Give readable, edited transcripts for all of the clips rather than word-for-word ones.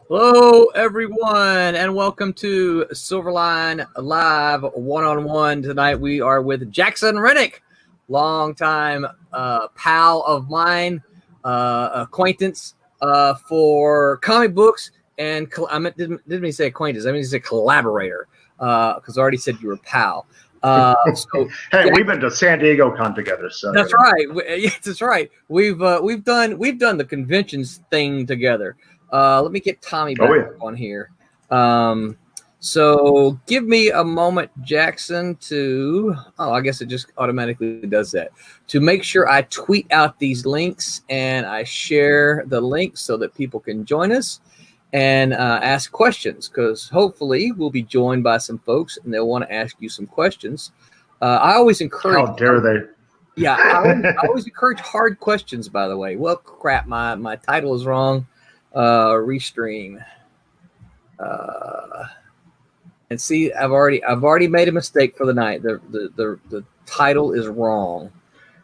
Hello, everyone, and welcome to Silverline Live 1on1. Tonight we are with Jaxon Renick, longtime pal of mine, acquaintance for comic books, and didn't mean to say acquaintance. I mean to say collaborator, because I already said you were pal. So hey, we've been to San Diego Con together, so that's right. That's right. We've done the conventions thing together. Let me get Tommy back on here. So give me a moment, Jaxon, to I guess it just automatically does that, to make sure I tweet out these links and I share the links so that people can join us and ask questions, because hopefully we'll be joined by some folks and they'll want to ask you some questions. I always encourage. How dare they? Yeah, I always encourage hard questions, by the way. Well, crap, my title is wrong. Restream. And see, I've already made a mistake for the night. The title is wrong.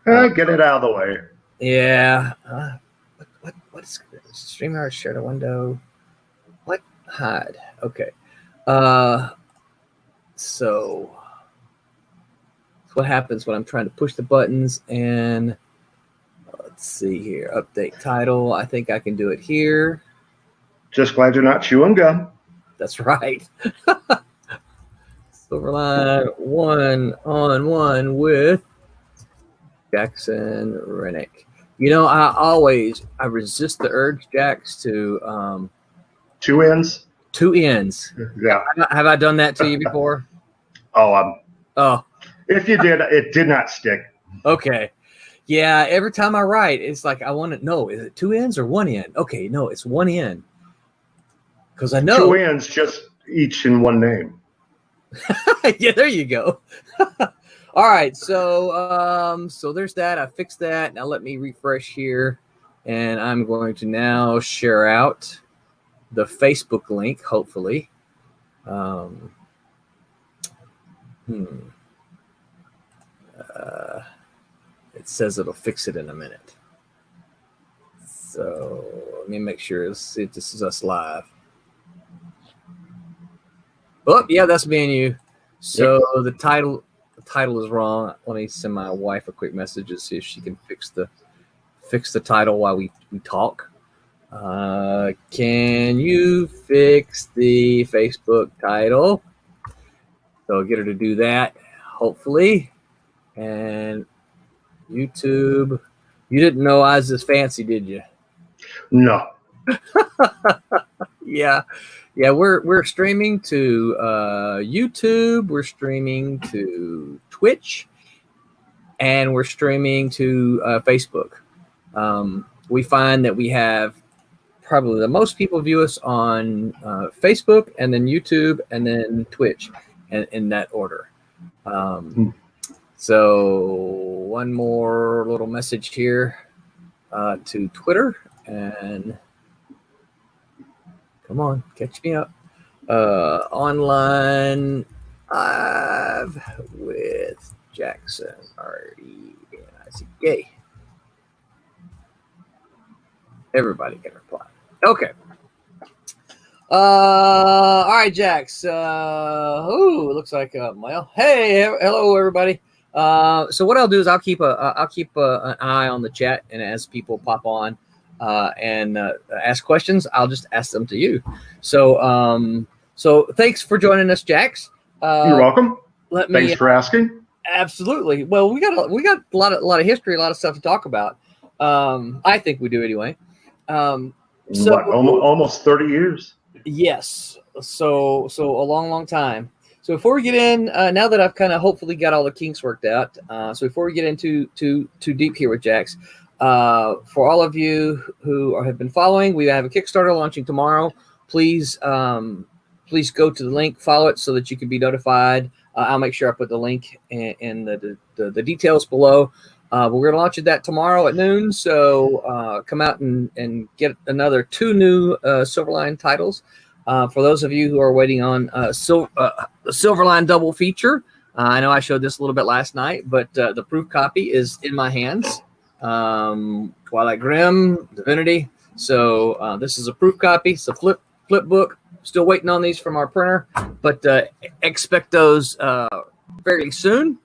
Get it out of the way. Yeah. What's StreamYard shared a window? What? Hide. Okay. So what happens when I'm trying to push the buttons and let's see here. Update title. I think I can do it here. Just glad you're not chewing gum. That's right. Silverline 1on1 with Jaxon Renick. You know, I resist the urge, Jax, to two ends. Two ends. Yeah. Have I done that to you before? Oh. If you did, it did not stick. Okay. Yeah, every time I write, it's like I want to know, is it two ends or one end? Okay, no, it's one end. Because I know. Two ends, just each in one name. Yeah, there you go. All right, so there's that. I fixed that. Now let me refresh here. And I'm going to now share out the Facebook link, hopefully. It says it'll fix it in a minute. So let me make sure. Let's see if this is us live. Oh, yeah, that's me and you. So yep. The title is wrong. Let me send my wife a quick message to see if she can fix the title while we talk. Can you fix the Facebook title? So I'll get her to do that, hopefully. And YouTube, you didn't know I was this fancy, did you? No. Yeah, we're streaming to YouTube, we're streaming to Twitch, and we're streaming to Facebook. We find that we have probably the most people view us on Facebook, and then YouTube, and then Twitch, and in that order. So one more little message here to Twitter, and come on, catch me up. Online live with Jaxon Renick. Everybody can reply. Okay. All right, Jax. It looks like well. Hey, hello, everybody. So what I'll do is I'll keep an eye on the chat, and as people pop on and ask questions, I'll just ask them to you. So thanks for joining us, Jax. You're welcome. Thanks for asking. Absolutely. Well, we got a lot of history, a lot of stuff to talk about. I think we do anyway. Almost 30 years. Yes. So a long time. So before we get in, now that I've kind of hopefully got all the kinks worked out, so before we get into too deep here with Jax, for all of you who have been following, we have a Kickstarter launching tomorrow. Please go to the link, follow it so that you can be notified. I'll make sure I put the link in the details below. We're going to launch that tomorrow at noon, so come out and get another 2 new Silverline titles. For those of you who are waiting on the Silverline double feature, I know I showed this a little bit last night, but the proof copy is in my hands. Twilight Grim, Divinity. So this is a proof copy. So flip flip book. Still waiting on these from our printer, but expect those fairly soon.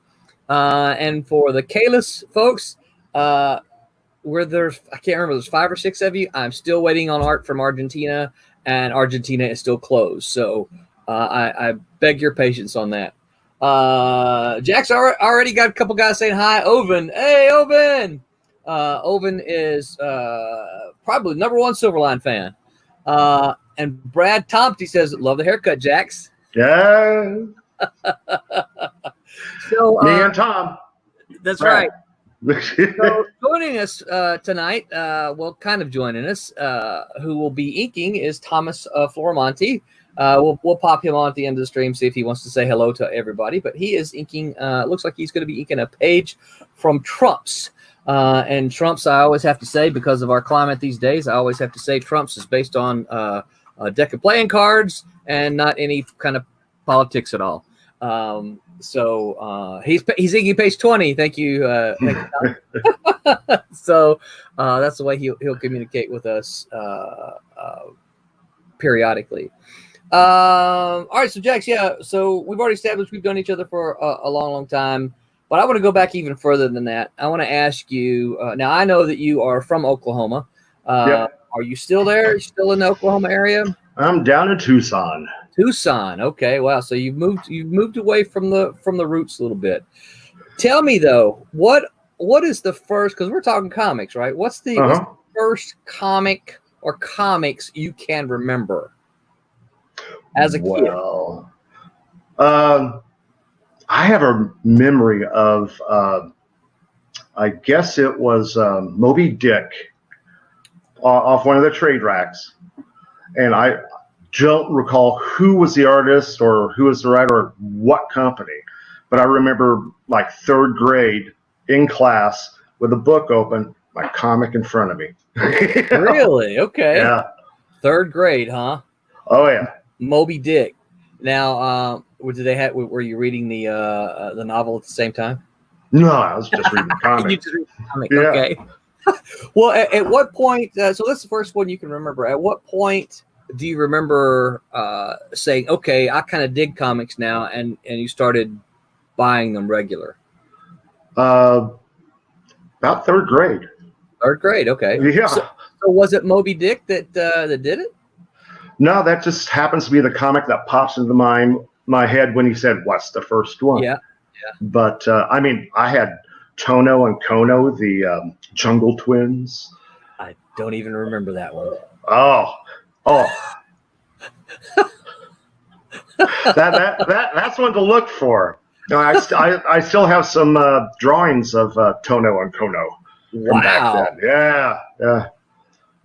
And for the Kalis folks, where there's, I can't remember, there's 5 or 6 of you. I'm still waiting on art from Argentina, and Argentina is still closed. So I beg your patience on that. Jack's already got a couple guys saying hi. Oven. Hey, Oven. Oven is probably #1 Silverline fan. And Brad Tompty says, love the haircut, Jax. Yeah. So me and Tom. That's right. So joining us tonight, well, kind of joining us, who will be inking is Thomas Floramonti. We'll pop him on at the end of the stream, see if he wants to say hello to everybody. But he is inking, looks like he's going to be inking a page from Trumps. And Trumps, I always have to say, because of our climate these days, I always have to say Trumps is based on a deck of playing cards and not any kind of politics at all. So he's inking page 20. Thank you. Thank you. So that's the way he'll communicate with us periodically. All right, so Jax, yeah. So we've already established we've known each other for a long time, but I want to go back even further than that. I want to ask you. Now I know that you are from Oklahoma. Yep. Are you still there? Are you still in the Oklahoma area? I'm down in Tucson. Tucson. Okay. Wow. So you've moved away from the roots a little bit. Tell me though, what is the first? Because we're talking comics, right? What's the first comic or comics you can remember as a kid? Well, I have a memory of, I guess it was Moby Dick off one of the trade racks. And I don't recall who was the artist or who was the writer or what company. But I remember like 3rd grade in class with a book open, my comic in front of me. Really? Okay. Yeah. 3rd grade, huh? Oh, yeah. Moby Dick. Now, were you reading the novel at the same time? No, I was just reading the comic. You just read the comic. Yeah. Okay. Well, at what point? So that's the first one you can remember. At what point do you remember saying, "Okay, I kind of dig comics now," and you started buying them regular? About 3rd grade. 3rd grade. Okay. Yeah. So was it Moby Dick that did it? No, that just happens to be the comic that pops into my head when you said, "What's the first one?" Yeah. But I mean, I had Tono and Kono, the Jungle Twins. I don't even remember that one. Oh. That's one to look for. No, I still have some drawings of Tono and Kono from back then. Yeah.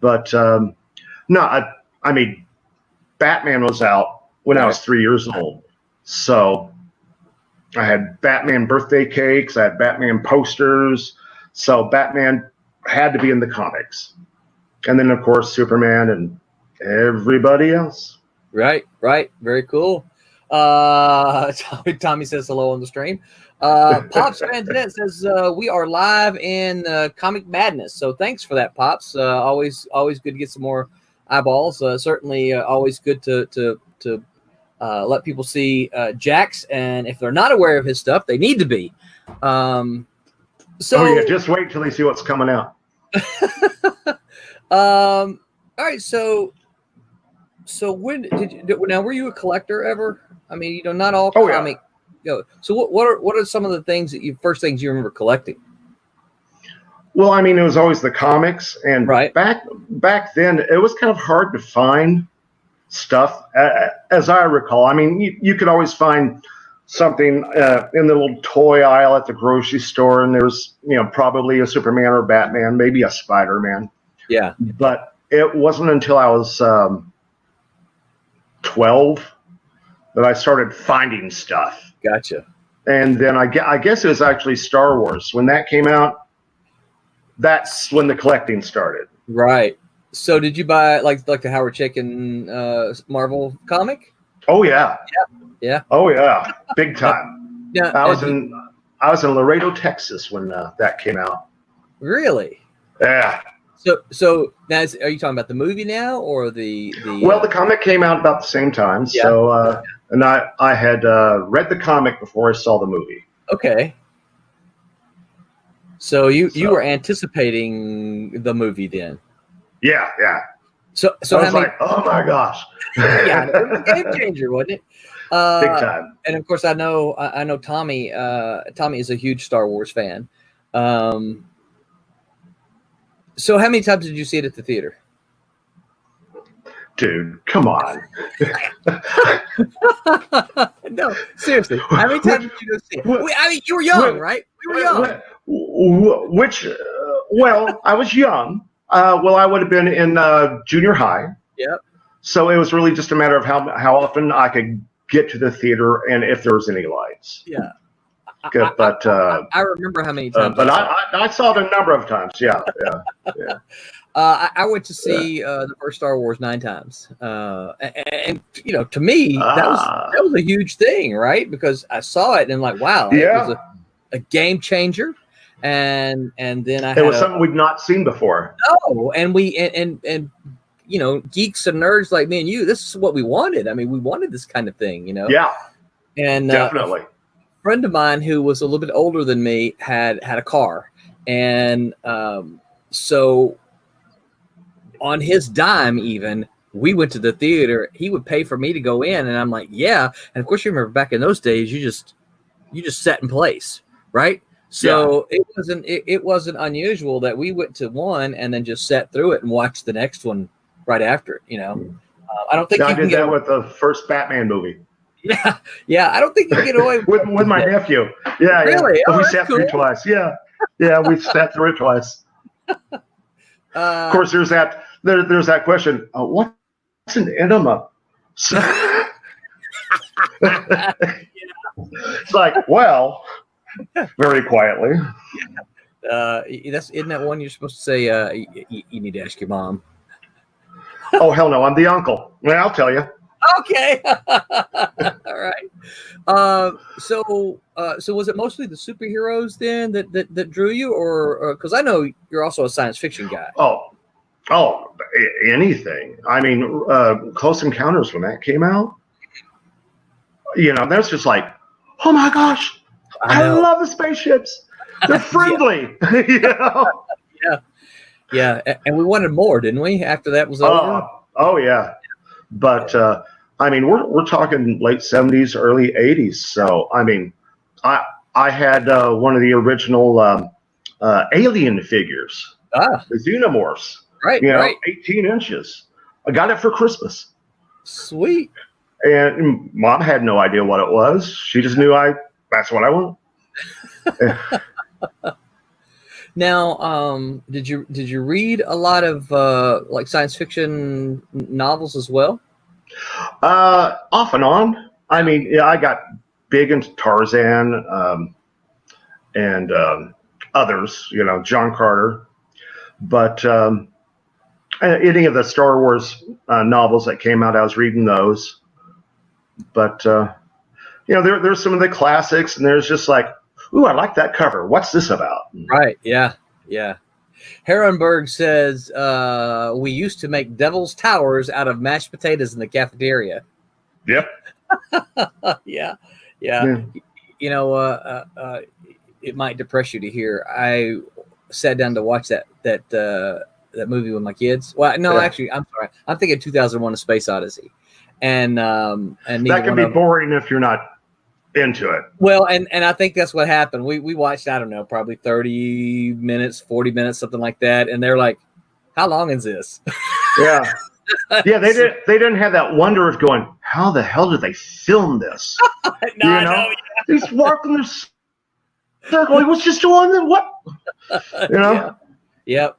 But no, I mean, Batman was out when I was 3 years old, so I had Batman birthday cakes, I had Batman posters, so Batman had to be in the comics. And then, of course, Superman and everybody else. Right. Very cool. Tommy says hello on the stream. Pops Fanjet says we are live in Comic Madness. So thanks for that, Pops. Always good to get some more eyeballs. Certainly always good to let people see Jax, and if they're not aware of his stuff, they need to be. Just wait till they see what's coming out. All right, so when were you a collector ever? I mean, not all comic. Yeah. So what are some of the things first things you remember collecting? Well, I mean, it was always the comics, and back then it was kind of hard to find stuff, as I recall. I mean, you could always find something in the little toy aisle at the grocery store, and there was probably a Superman or Batman, maybe a Spider-Man. Yeah. But it wasn't until I was 12 that I started finding stuff. Gotcha. And then I guess it was actually Star Wars. When that came out, that's when the collecting started. Right. So did you buy like the Howard Chaykin Marvel comic? Oh yeah. Yeah. Oh yeah. Big time. Yeah. I was in Laredo, Texas when that came out. Really? Yeah. So now, are you talking about the movie now or the? Well, the comic came out about the same time. Yeah. So, and I had read the comic before I saw the movie. Okay. So you were anticipating the movie then? Yeah. So I was like, oh my gosh. Yeah, it was a game changer, wasn't it? Big time. And of course, I know Tommy. Tommy is a huge Star Wars fan. So how many times did you see it at the theater? Dude, come on. No, seriously. How many times did you go see it? I mean, you were young, right? We were young. Well, I was young. Well, I would have been in junior high. Yep. So it was really just a matter of how often I could get to the theater and if there was any lights. Yeah. But I remember how many times. But I saw it a number of times. Yeah. I went to see the first Star Wars 9 times, and to me that was a huge thing, right? Because I saw it and wow, it was a game changer, and then it was something we'd not seen before. No, and we and geeks and nerds like me and you, this is what we wanted. I mean, we wanted this kind of thing, Yeah, and definitely. A friend of mine who was a little bit older than me had a car, and so on his dime, even we went to the theater. He would pay for me to go in, and I'm like, yeah. And of course, you remember back in those days, you just sat in place, right? So it wasn't unusual that we went to one and then just sat through it and watched the next one right after it. I don't think I did that with the first Batman movie. Yeah. I don't think you can get away with my nephew. Yeah, really. Yeah. Oh, we sat through it twice. Yeah, we sat through it twice. Of course, there's that question. What's an enema? It's like, well, very quietly. Isn't that one you're supposed to say? You need to ask your mom. Oh hell no, I'm the uncle. Well, I'll tell you. Okay. All right. So was it mostly the superheroes then that drew you, or because I know you're also a science fiction guy? Oh, anything. I mean, Close Encounters, when that came out, that's just like, oh my gosh, I love the spaceships. They're friendly. Yeah. And we wanted more, didn't we? After that was over. Oh yeah. But I mean, we're talking late 70s, early 80s. So I mean, I had one of the original alien figures, the Xenomorphs. Right, 18 inches. I got it for Christmas. Sweet. And Mom had no idea what it was. She just knew that's what I want. Now, did you read a lot of science fiction novels as well? Off and on. I mean, I got big into Tarzan and others. John Carter, but. Any of the Star Wars novels that came out, I was reading those. But, there's some of the classics, and there's just like, ooh, I like that cover. What's this about? Right, yeah. Herrenberg says, we used to make Devil's Towers out of mashed potatoes in the cafeteria. Yep. Yeah. It might depress you to hear. I sat down to watch that movie with my kids. Well, no, actually, I'm sorry. I'm thinking 2001: A Space Odyssey, and that can be boring if you're not into it. Well, and I think that's what happened. We watched, I don't know, probably 30 minutes, 40 minutes, something like that, and they're like, "How long is this?" Yeah, yeah. They didn't have that wonder of going, "How the hell did they film this?" No, he's walking this circle. He was just doing what? Yep.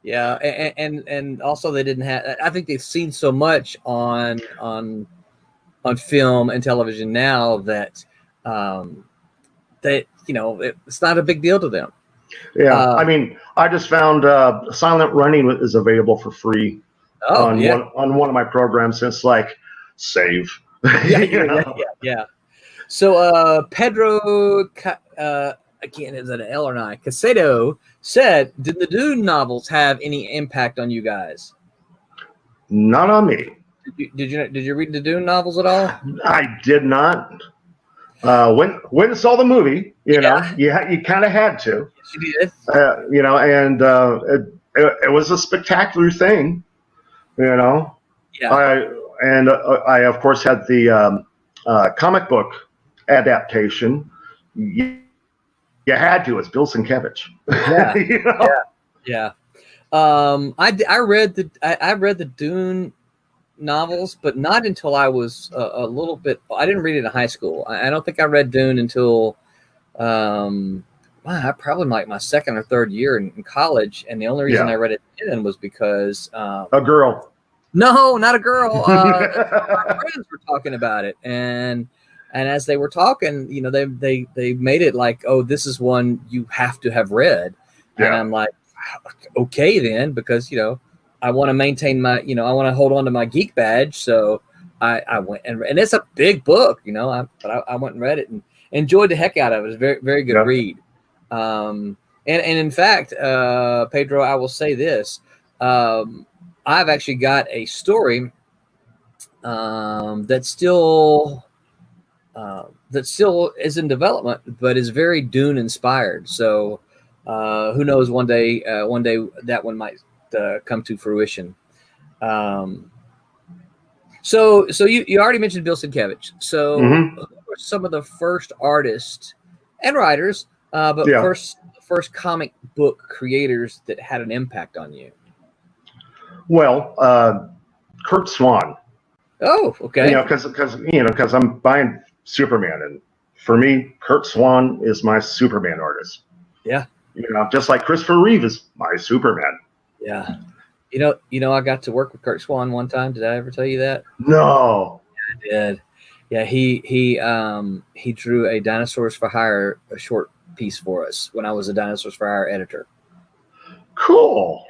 Yeah, and also they didn't have. I think they've seen so much on film and television now that it's not a big deal to them. Yeah, I mean, I just found Silent Running is available for free on one of my programs. Since save. Yeah. So Pedro, again, is it an L or an I? Caicedo said, did the Dune novels have any impact on you guys? Not on me. Did you read the Dune novels at all? I did not. Went and saw the movie. You kind of had to. Yes, you did. And it was a spectacular thing. Yeah. I of course had the comic book adaptation. You had to. It's Bill Sienkiewicz. Yeah. Yeah. I read the Dune novels, but not until I was a little bit. I didn't read it in high school. I don't think I read Dune until probably like my second or third year in college. And the only reason I read it then was because a girl. No, not a girl. My friends were talking about it, and as they were talking, they made it like, oh, this is one you have to have read. And I'm like, okay then, because I want to maintain my, I want to hold on to my geek badge. So I went and it's a big book, but I went and read it and enjoyed the heck out of it. It was a very, very good read. And in fact, Pedro, I will say this. I've actually got a story that still is in development, but is very Dune inspired. So who knows? One day that one might come to fruition. So you already mentioned Bill Sienkiewicz. So who were some of the first artists and writers, but first comic book creators that had an impact on you? Well, Curt Swan. Oh, okay. Because I'm buying Superman, and for me, Curt Swan is my Superman artist. Yeah. Just like Christopher Reeve is my Superman. Yeah. I got to work with Curt Swan one time. Did I ever tell you that? No. Yeah, I did. Yeah, he drew a Dinosaurs for Hire, a short piece for us when I was a Dinosaurs for Hire editor. Cool.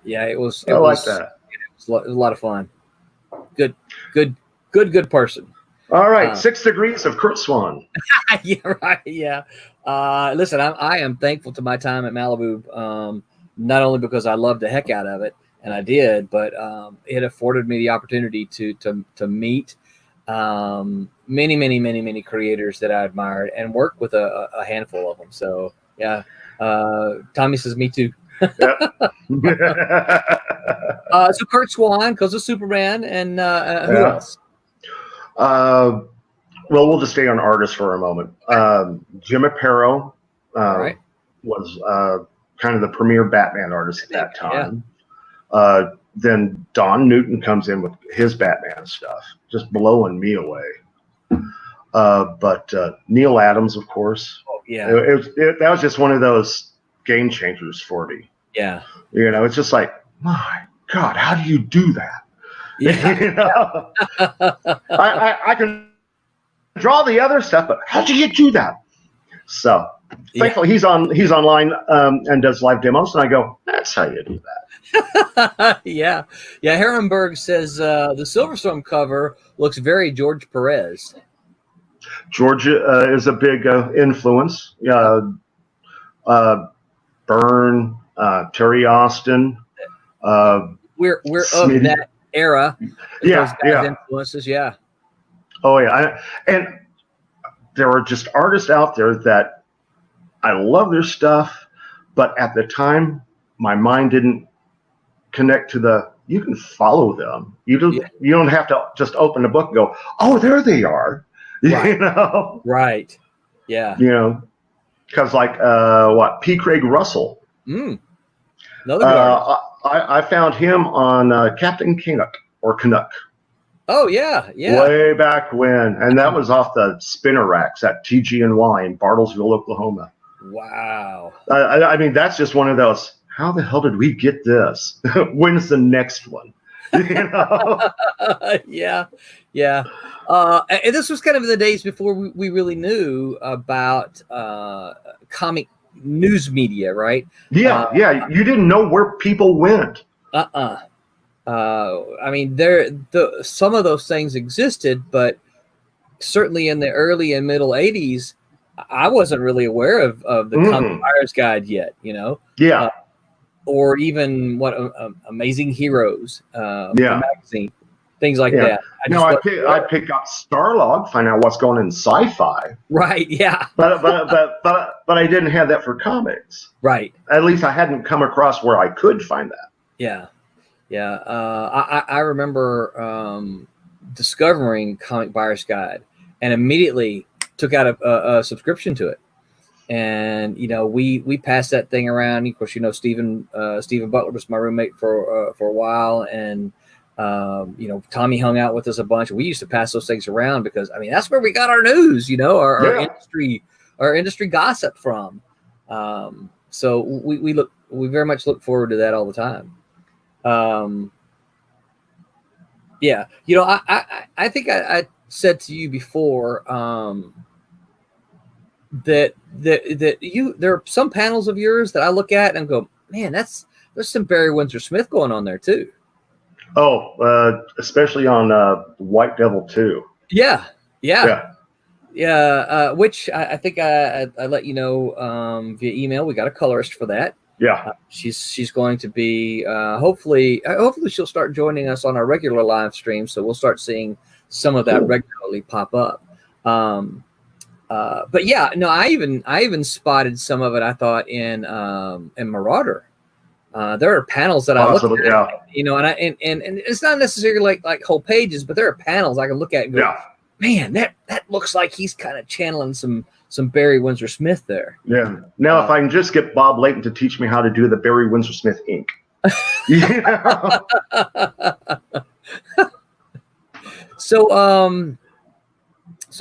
Yeah, it was. I like that. It was a lot of fun. Good person. All right, 6 degrees of Curt Swan. Yeah, right. Yeah. Listen, I am thankful to my time at Malibu, not only because I loved the heck out of it, and I did, but it afforded me the opportunity to meet many creators that I admired and work with a handful of them. So yeah, Tommy says me too. So Curt Swan, because of Superman, and who else? Well, we'll just stay on artists for a moment. Jim Aparo was kind of the premier Batman artist at that time. Yeah. Then Don Newton comes in with his Batman stuff, just blowing me away. But Neil Adams, of course. Oh, yeah. That was just one of those game changers for me. Yeah. It's just like, my God, how do you do that? Yeah. I can draw the other stuff, but how do you do that? So thankfully he's online and does live demos, and I go, that's how you do that. Yeah. Herrenberg says the Silverstorm cover looks very George Perez. George is a big influence. Byrne, Terry Austin. We're Smitty. of that era. Yeah, influences. Yeah. Oh yeah, and there were just artists out there that I love their stuff, but at the time my mind didn't connect to you can follow them. You don't have to just open a book and go, oh, there they are. Right. Right. Yeah. Because like P. Craig Russell. Another good artist. I found him on Captain Canuck. Oh yeah. Way back when, and that was off the spinner racks at TG&Y in Bartlesville, Oklahoma. Wow. I mean, that's just one of those. How the hell did we get this? When's the next one? Yeah. And this was kind of in the days before we really knew about comic news media, right? Yeah. You didn't know where people went. I mean, some of those things existed, but certainly in the early and middle 80s, I wasn't really aware of the Comic Buyer's Guide yet, you know? Yeah. Or even Amazing Heroes, the magazine, things like that. I pick up Starlog, find out what's going on in sci-fi. Right. Yeah. But I didn't have that for comics. Right. At least I hadn't come across where I could find that. Yeah. Yeah. I remember discovering Comic Buyer's Guide and immediately took out a subscription to it. And, you know, we passed that thing around. Of course, you know, Stephen Butler was my roommate for a while. And, you know, Tommy hung out with us a bunch. We used to pass those things around because, I mean, that's where we got our news, you know, our industry gossip from. So we very much look forward to that all the time. Yeah. You know, I think I said to you before, that there are some panels of yours that I look at and go, man, there's some Barry Windsor Smith going on there too. Oh, especially on White Devil 2. Yeah. Which I think I let you know via email. We got a colorist for that. Yeah. She's going to be hopefully she'll start joining us on our regular live stream, so we'll start seeing some of that regularly pop up. But yeah, no, I even spotted some of it. I thought in Marauder, there are panels that I look at, you know, and it's not necessarily like whole pages, but there are panels I can look at and go, man, that looks like he's kind of channeling some Barry Windsor Smith there. Yeah. Now, if I can just get Bob Layton to teach me how to do the Barry Windsor Smith ink. Yeah. So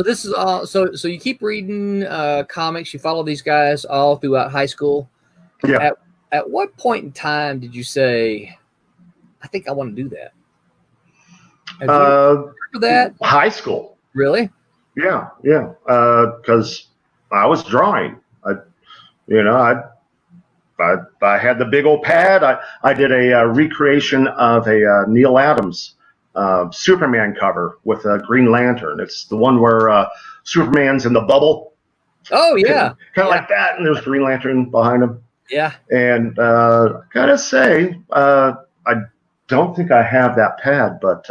this is all. So you keep reading comics. You follow these guys all throughout high school. Yeah. At what point in time did you say, "I think I want to do that"? Have you remember that? High school. Really? Yeah. Because I was drawing. I had the big old pad. I did a recreation of a Neil Adams Superman cover with a Green Lantern. It's the one where Superman's in the bubble. Oh yeah, kind of like that, and there's Green Lantern behind him. Yeah, and gotta say, I don't think I have that pad, but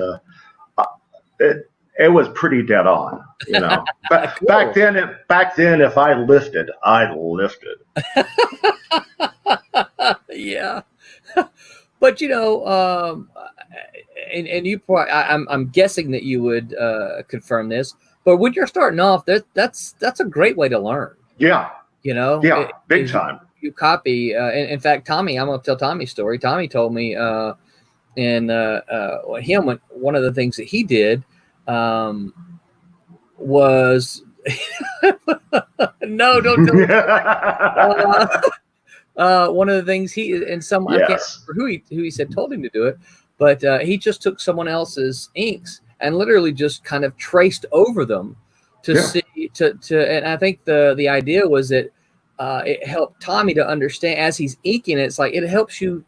it was pretty dead on. You know, cool. back then, if I lifted, I lifted. Yeah, but you know. And you probably, I'm guessing that you would confirm this, but when you're starting off, that's a great way to learn. Yeah. You know? Yeah, big time. You copy. In fact, Tommy, I'm going to tell Tommy's story. Tommy told me one of the things that he did was no, don't tell me. One of the things I can't remember who he said told him to do it. But he just took someone else's inks and literally just kind of traced over them to see and I think the idea was that it helped Tommy to understand as he's inking it. It's like it helps you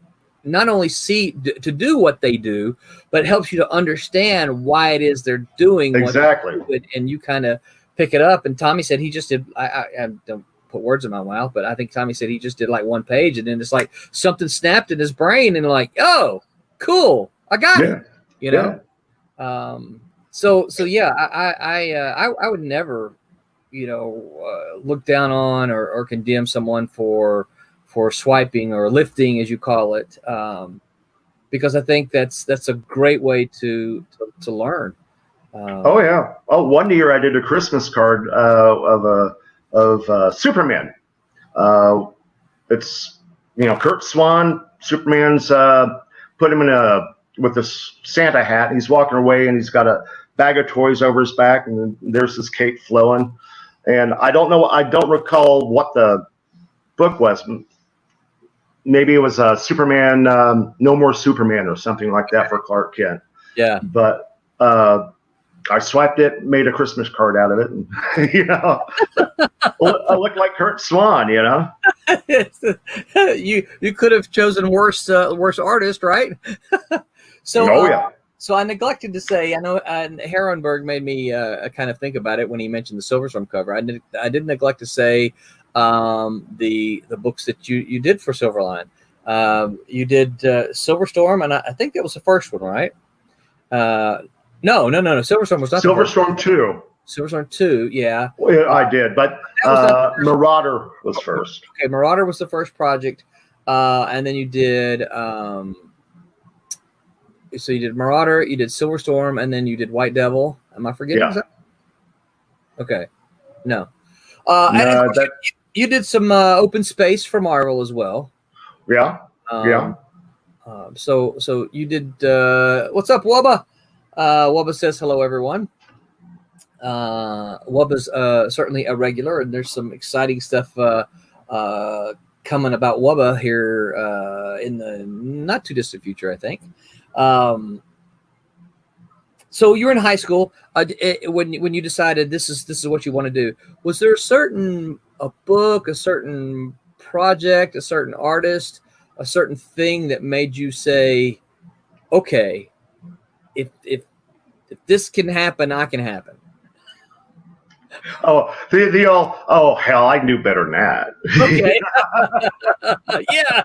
not only see to do what they do, but it helps you to understand why it is they're doing exactly. What they do, and you kind of pick it up. And Tommy said he just did. I don't put words in my mouth, but I think Tommy said he just did like one page, and then it's like something snapped in his brain, and like, oh. Cool, I got it. You know, so yeah, I would never, you know, look down on or condemn someone for swiping or lifting, as you call it, because I think that's a great way to learn. One year I did a Christmas card of Superman. It's Kurt Swan, Superman's. Put him with this Santa hat. He's walking away, and he's got a bag of toys over his back, and there's his cape flowing. And I don't recall what the book was. Maybe it was Superman, No More Superman, or something like that for Clark Kent. Yeah. But I swiped it, made a Christmas card out of it, and I look like Kurt Swan, You could have chosen worse artist, right? So So I neglected to say, I know Herrenberg made me kind of think about it when he mentioned the Silverstorm cover. I did neglect to say the books that you did for Silverline. You did Silverstorm, and I think that was the first one, right? No. Silverstorm was not the first. Silverstorm 2. Silverstorm 2, yeah. Well, I did, but Marauder was first. Okay, Marauder was the first project, and then you did. So you did Marauder, you did Silverstorm, and then you did White Devil. Am I forgetting something? Okay, no. And of course you did some open space for Marvel as well. Yeah. So you did. What's up, Wubba? Wubba says hello, everyone. Wubba's certainly a regular, and there's some exciting stuff coming about Wubba here in the not too distant future, I think. So you're in high school when you decided this is what you want to do. Was there a book, a certain project, a certain artist, a certain thing that made you say, okay, if this can happen, I can happen? Oh, hell, I knew better than that. Okay. Yeah.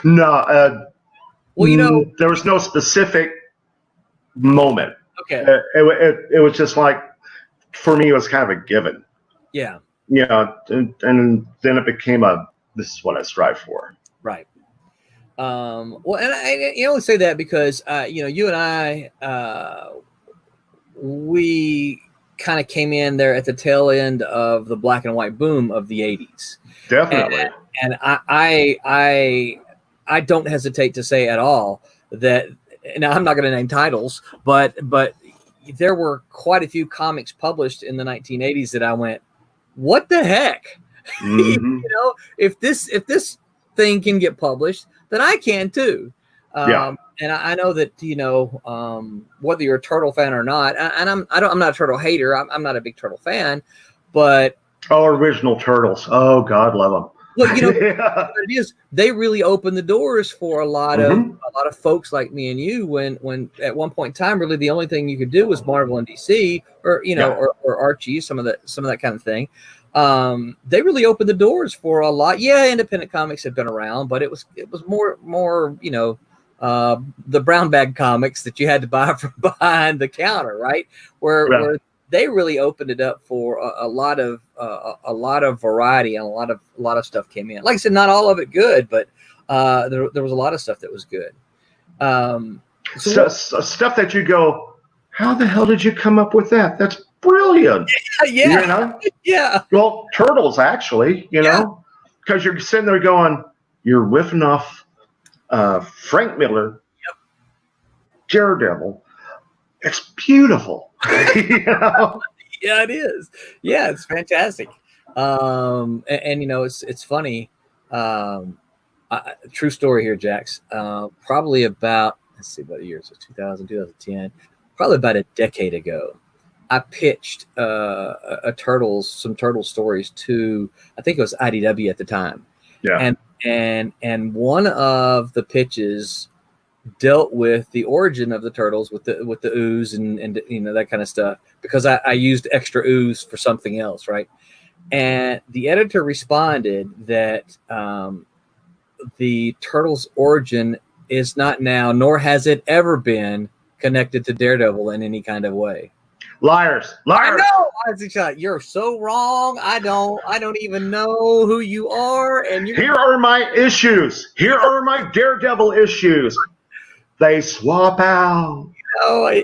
No. Well, there was no specific moment. Okay. It was just like, for me, it was kind of a given. Yeah. And then it became this is what I strive for. Right. Well, and I only say that because, you and I, we kind of came in there at the tail end of the black and white boom of the 80s. Definitely. And I don't hesitate to say at all that, now I'm not going to name titles, but there were quite a few comics published in the 1980s that I went, what the heck? Mm-hmm. If this thing can get published, then I can too. And I know that, whether you're a Turtle fan or not, and I'm not a Turtle hater. I'm not a big Turtle fan, but original Turtles. Oh, God love them. Well, what it is, they really opened the doors for a lot of folks like me and you. When at one point in time, really the only thing you could do was Marvel and DC, or or Archie, some of that kind of thing. They really opened the doors for a lot. Yeah, independent comics had been around, but it was more the brown bag comics that you had to buy from behind the counter, right? Where they really opened it up for a lot of variety, and a lot of stuff came in. Like I said, not all of it good, but there was a lot of stuff that was good. Stuff that you go, how the hell did you come up with that? That's brilliant. Yeah. Yeah. Well, Turtles, actually, because you're sitting there going, you're riffing off Frank Miller, Daredevil. It's beautiful. Yeah, it is. Yeah, it's fantastic. And it's funny. True story here, Jax. Probably about, let's see, what year is it? 2000, 2010. Probably about a decade ago, I pitched some turtle stories to, I think it was IDW at the time. Yeah. And one of the pitches dealt with the origin of the turtles with the ooze and that kind of stuff, because I used extra ooze for something else, right? And the editor responded that the turtles' origin is not now, nor has it ever been, connected to Daredevil in any kind of way. Liars. I know. You're so wrong. I don't even know who you are. And here are my issues. Here are my Daredevil issues. They swap out. I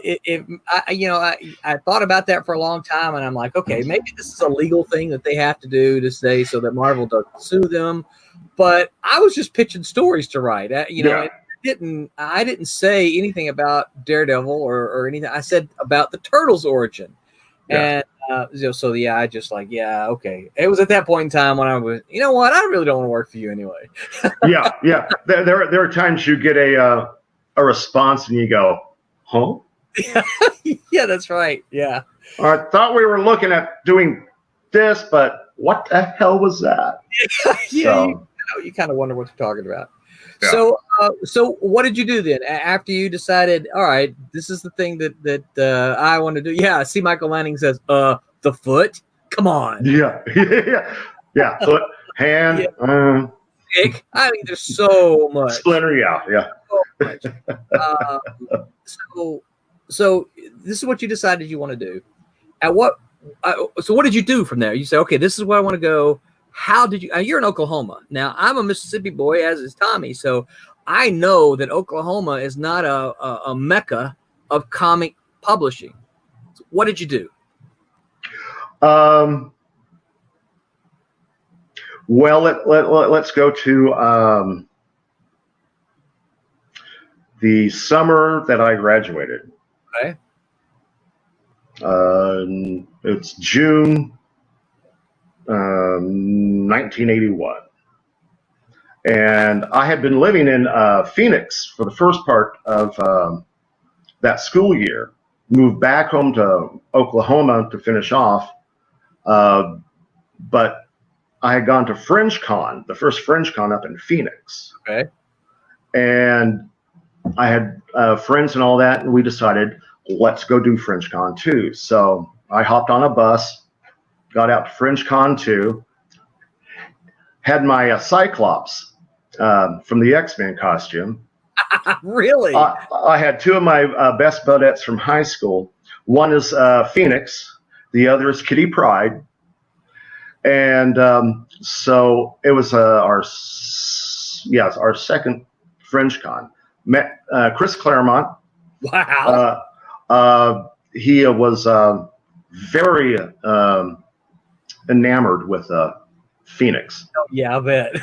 thought about that for a long time, and I'm like, okay, maybe this is a legal thing that they have to do to say so that Marvel doesn't sue them. But I was just pitching stories to write. I didn't say anything about Daredevil or anything. I said about the Turtles' origin. Yeah. And I just okay. It was at that point in time when I was, I really don't want to work for you anyway. Yeah. There are times you get a response and you go, huh? Yeah, that's right. Yeah. I thought we were looking at doing this, but what the hell was that? Yeah. You kind of wonder what you're talking about. Yeah. So So what did you do then after you decided? All right, this is the thing that I want to do. Yeah, I see Michael Lanning says, the foot. Come on. Yeah, yeah. Foot, hand, Dick. I mean, there's so much. splinter. Yeah. So much. So this is what you decided you want to do. So what did you do from there? You say, okay, this is where I want to go. How did you? You're in Oklahoma now. I'm a Mississippi boy, as is Tommy. So I know that Oklahoma is not a mecca of comic publishing. So what did you do? Well, let's go to the summer that I graduated. Okay. It's June 1981. And I had been living in Phoenix for the first part of that school year. Moved back home to Oklahoma to finish off. But I had gone to FringeCon, the first FringeCon up in Phoenix. Okay. And I had friends and all that, and we decided, let's go do FringeCon too. So I hopped on a bus, got out to FringeCon 2, had my Cyclops from the X-Men costume. Really? I had two of my best budettes from high school. One is Phoenix, the other is Kitty Pryde. And so it was our second FringeCon. Met Chris Claremont. Wow. He was very enamored with Phoenix. Oh, yeah, I bet.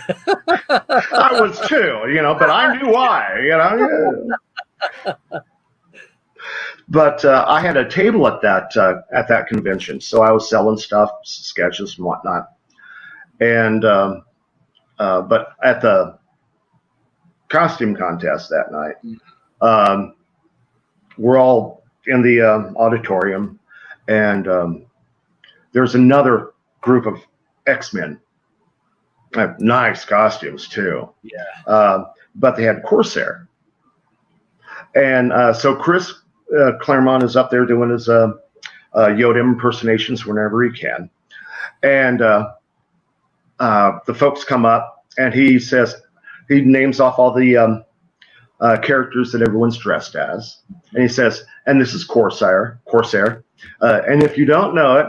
I was too, but I knew why, But I had a table at that convention, so I was selling stuff, sketches and whatnot. And but at the costume contest that night, we're all in the auditorium, and there's another group of X-Men. Nice costumes too. Yeah. But they had Corsair, and so Chris Claremont is up there doing his Yoda impersonations whenever he can, and the folks come up, and he names off all the characters that everyone's dressed as, and he says, and this is Corsair, and if you don't know it,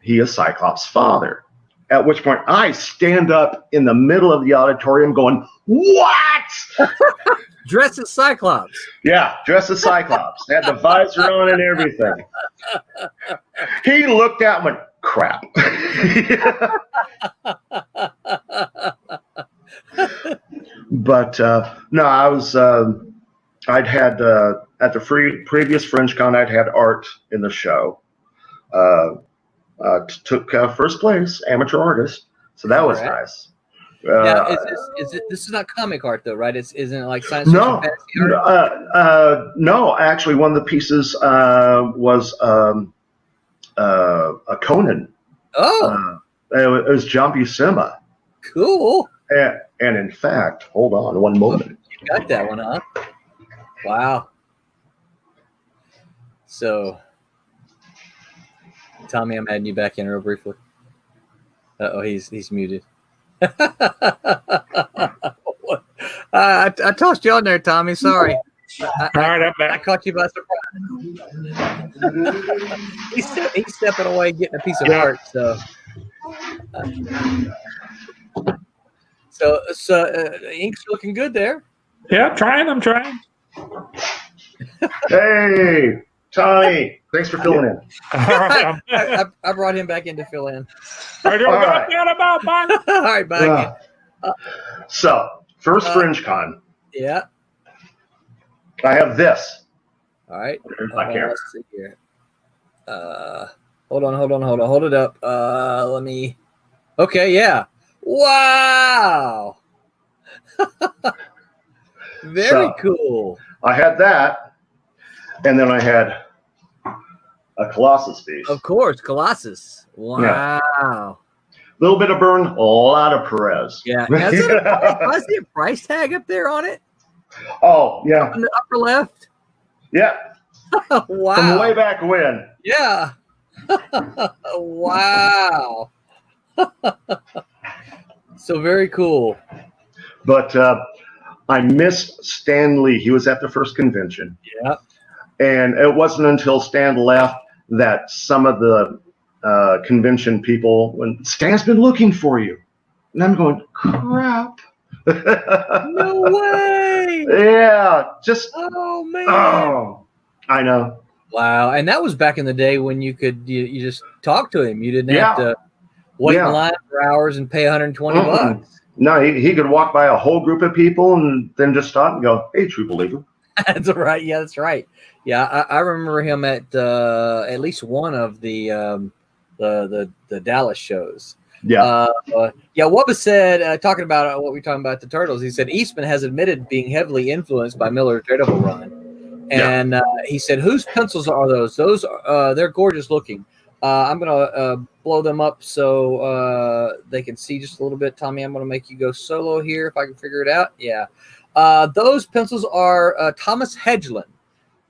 he is Cyclops' father. At which point I stand up in the middle of the auditorium going, what? Dressed as Cyclops. Yeah, dressed as Cyclops. Had the visor on and everything. He looked at and went, crap. But no, I was, I'd had, at the previous FringeCon, I'd had art in the show. Took first place, amateur artist. So that was nice. Now, this is not comic art though, right? Isn't it like science fiction? No, actually, one of the pieces was a Conan. Oh, it was John Buscema. Cool. And in fact, hold on one moment. You got that one, huh? Wow. So, Tommy, I'm adding you back in real briefly. Uh-oh, he's muted. I tossed you on there, Tommy. Sorry. I caught you by surprise. He's stepping away, getting a piece of art. So ink's looking good there. Yeah, I'm trying. Hey, Tommy, thanks for filling in. I brought him back in to fill in. All right, All right, bye. So, first FringeCon. Yeah. I have this. All right. Let's see here. Hold on. Hold it up. Let me. Okay, yeah. Wow. Very cool. I had that, and then I had a Colossus piece. Of course, Colossus. Wow. Yeah. Little bit of Byrne, a lot of Perez. Yeah. Now, I see a price tag up there on it. Oh, yeah. In the upper left. Yeah. Wow. From way back when. Yeah. Wow. So very cool. But I miss Stan Lee. He was at the first convention. Yeah. And it wasn't until Stan left that some of the convention people, when Stan's been looking for you. And I'm going, crap. No way. Yeah. Just, Oh, man. oh, I know. Wow. And that was back in the day when you could, you just talk to him. You didn't have to wait in line for hours and pay 120 bucks. No, he could walk by a whole group of people and then just stop and go, hey, true believer. That's right. Yeah, that's right. Yeah, I remember him at least one of the Dallas shows. Yeah. Wubba said, talking about what we were talking about the Turtles, he said Eastman has admitted being heavily influenced by Miller's Daredevil run. And he said, whose pencils are those? Those they're gorgeous looking. I'm going to blow them up so they can see just a little bit. Tommy, I'm going to make you go solo here if I can figure it out. Yeah. Those pencils are Thomas Hedgelin.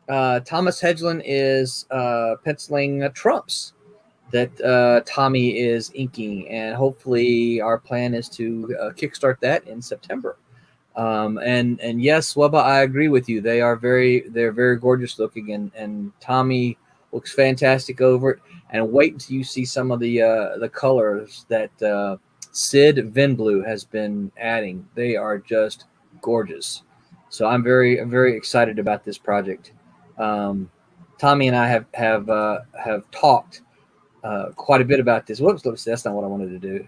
Thomas Hedgelin is penciling Trumps that Tommy is inking. And hopefully our plan is to kickstart that in September. And yes, Wubba, I agree with you. They're very gorgeous looking, and Tommy looks fantastic over it. And wait until you see some of the colors that Sid Vinblue has been adding. They are just gorgeous. So I'm very excited about this project. Tommy and I have talked quite a bit about this. Whoops, that's not what I wanted to do.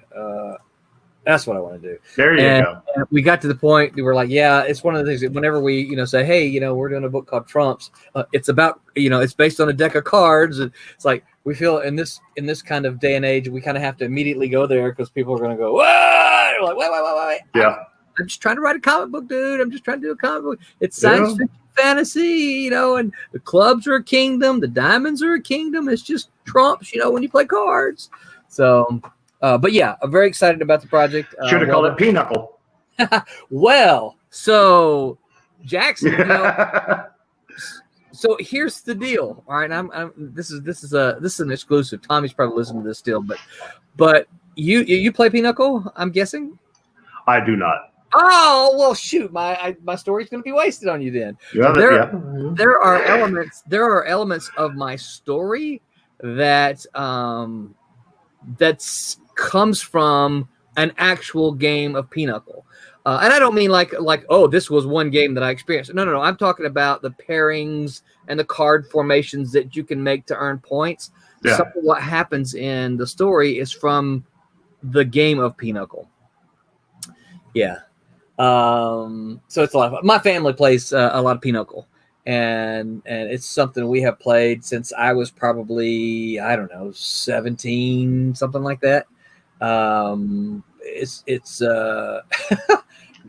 That's what I want to do. There you go. And we got to the point we were like, yeah, it's one of the things that whenever we, say, hey, we're doing a book called Trumps. It's about, it's based on a deck of cards. And it's like, we feel in this kind of day and age, we kind of have to immediately go there because people are going to go, what? We're like, wait. Yeah. I'm just trying to write a comic book, dude. I'm just trying to do a comic book. It's science fiction fantasy, and the clubs are a kingdom. The diamonds are a kingdom. It's just Trumps, when you play cards. So, but yeah, I'm very excited about the project. Should have called it Pinochle. Well, so Jackson, so here's the deal. All right, this is an exclusive. Tommy's probably listening to this still, but you play Pinochle, I'm guessing. I do not. Oh well, shoot! My story's going to be wasted on you then. Yeah, there are elements. There are elements of my story that comes from an actual game of Pinochle, and I don't mean like this was one game that I experienced. No. I'm talking about the pairings and the card formations that you can make to earn points. Yeah. Some of what happens in the story is from the game of Pinochle. Yeah. So it's a lot of fun. My family plays a lot of Pinochle, and it's something we have played since I was probably, 17, something like that. It's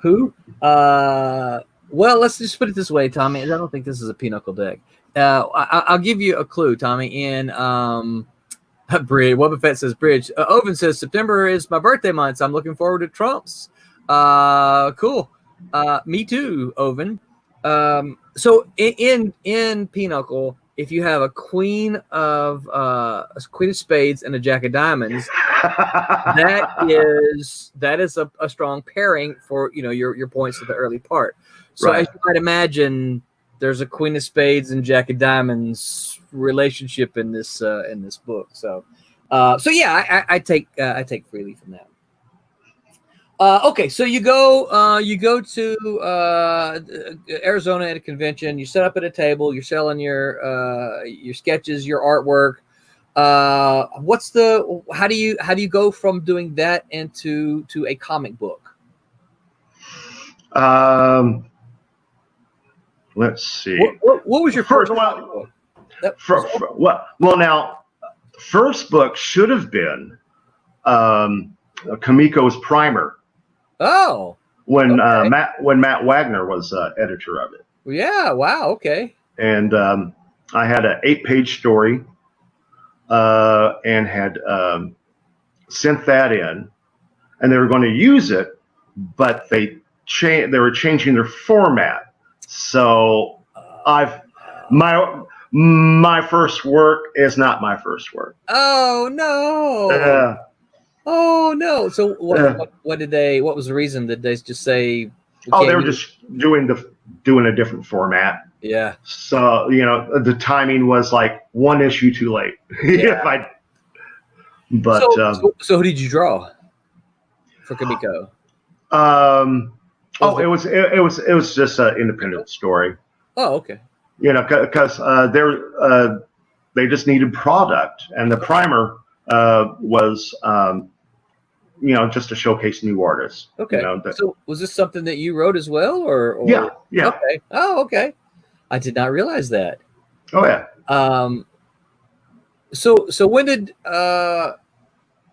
who? Well, let's just put it this way, Tommy. I don't think this is a Pinochle deck. I'll give you a clue, Tommy. In Bridge, Wubba Fett says Bridge. Oven says September is my birthday month, so I'm looking forward to Trumps. Cool. Me too, Oven. So in Pinochle, if you have a queen of spades and a jack of diamonds, that is a strong pairing for your points at the early part. So as you might imagine, there's a queen of spades and jack of diamonds relationship in this book. So yeah, I take freely from that. Okay, so you go to Arizona at a convention. You set up at a table. You're selling your sketches, your artwork. How do you go from doing that into a comic book? Let's see. What was your first comic book? Now, first book should have been Kamiko's Primer. Oh, when Matt Wagner was editor of it. Yeah. Wow. Okay. And I had an 8-page story, and had sent that in, and they were going to use it, but they were changing their format. So my first work is not my first work. Oh no! Oh no! So what was the reason? Did they just say? They were just doing a different format. Yeah. So the timing was like one issue too late. Yeah. So who did you draw for Kimiko? It was just an independent story. Oh, okay. Because they just needed product, and the primer was just to showcase new artists. Okay. So was this something that you wrote as well, or? Yeah. Okay. Oh, okay. I did not realize that. Oh yeah. So when did all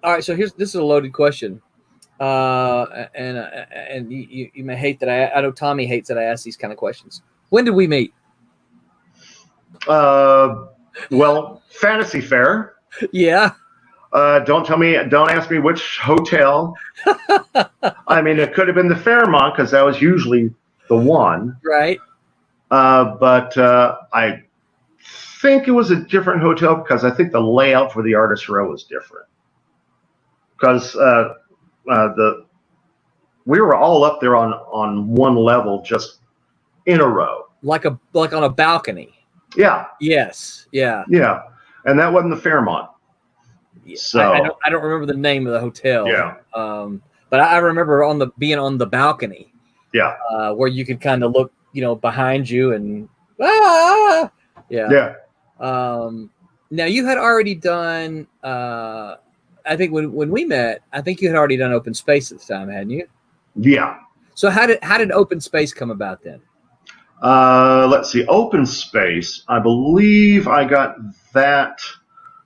right, so this is a loaded question. And you may hate that I know Tommy hates that I ask these kind of questions. When did we meet? Well, Fantasy Fair. Yeah. Don't ask me which hotel. I mean, it could have been the Fairmont because that was usually the one. Right. But I think it was a different hotel because I think the layout for the artist row was different. Because we were all up there on one level, just in a row, like on a balcony. Yeah. Yes. Yeah. Yeah, and that wasn't the Fairmont. So I don't remember the name of the hotel. Yeah. But I remember being on the balcony. Yeah. Where you could kind of look, behind you and yeah. Yeah. Now you had already done. I think when we met, I think you had already done Open Space at the time, hadn't you? Yeah. So how did Open Space come about then? Let's see. Open Space. I believe I got that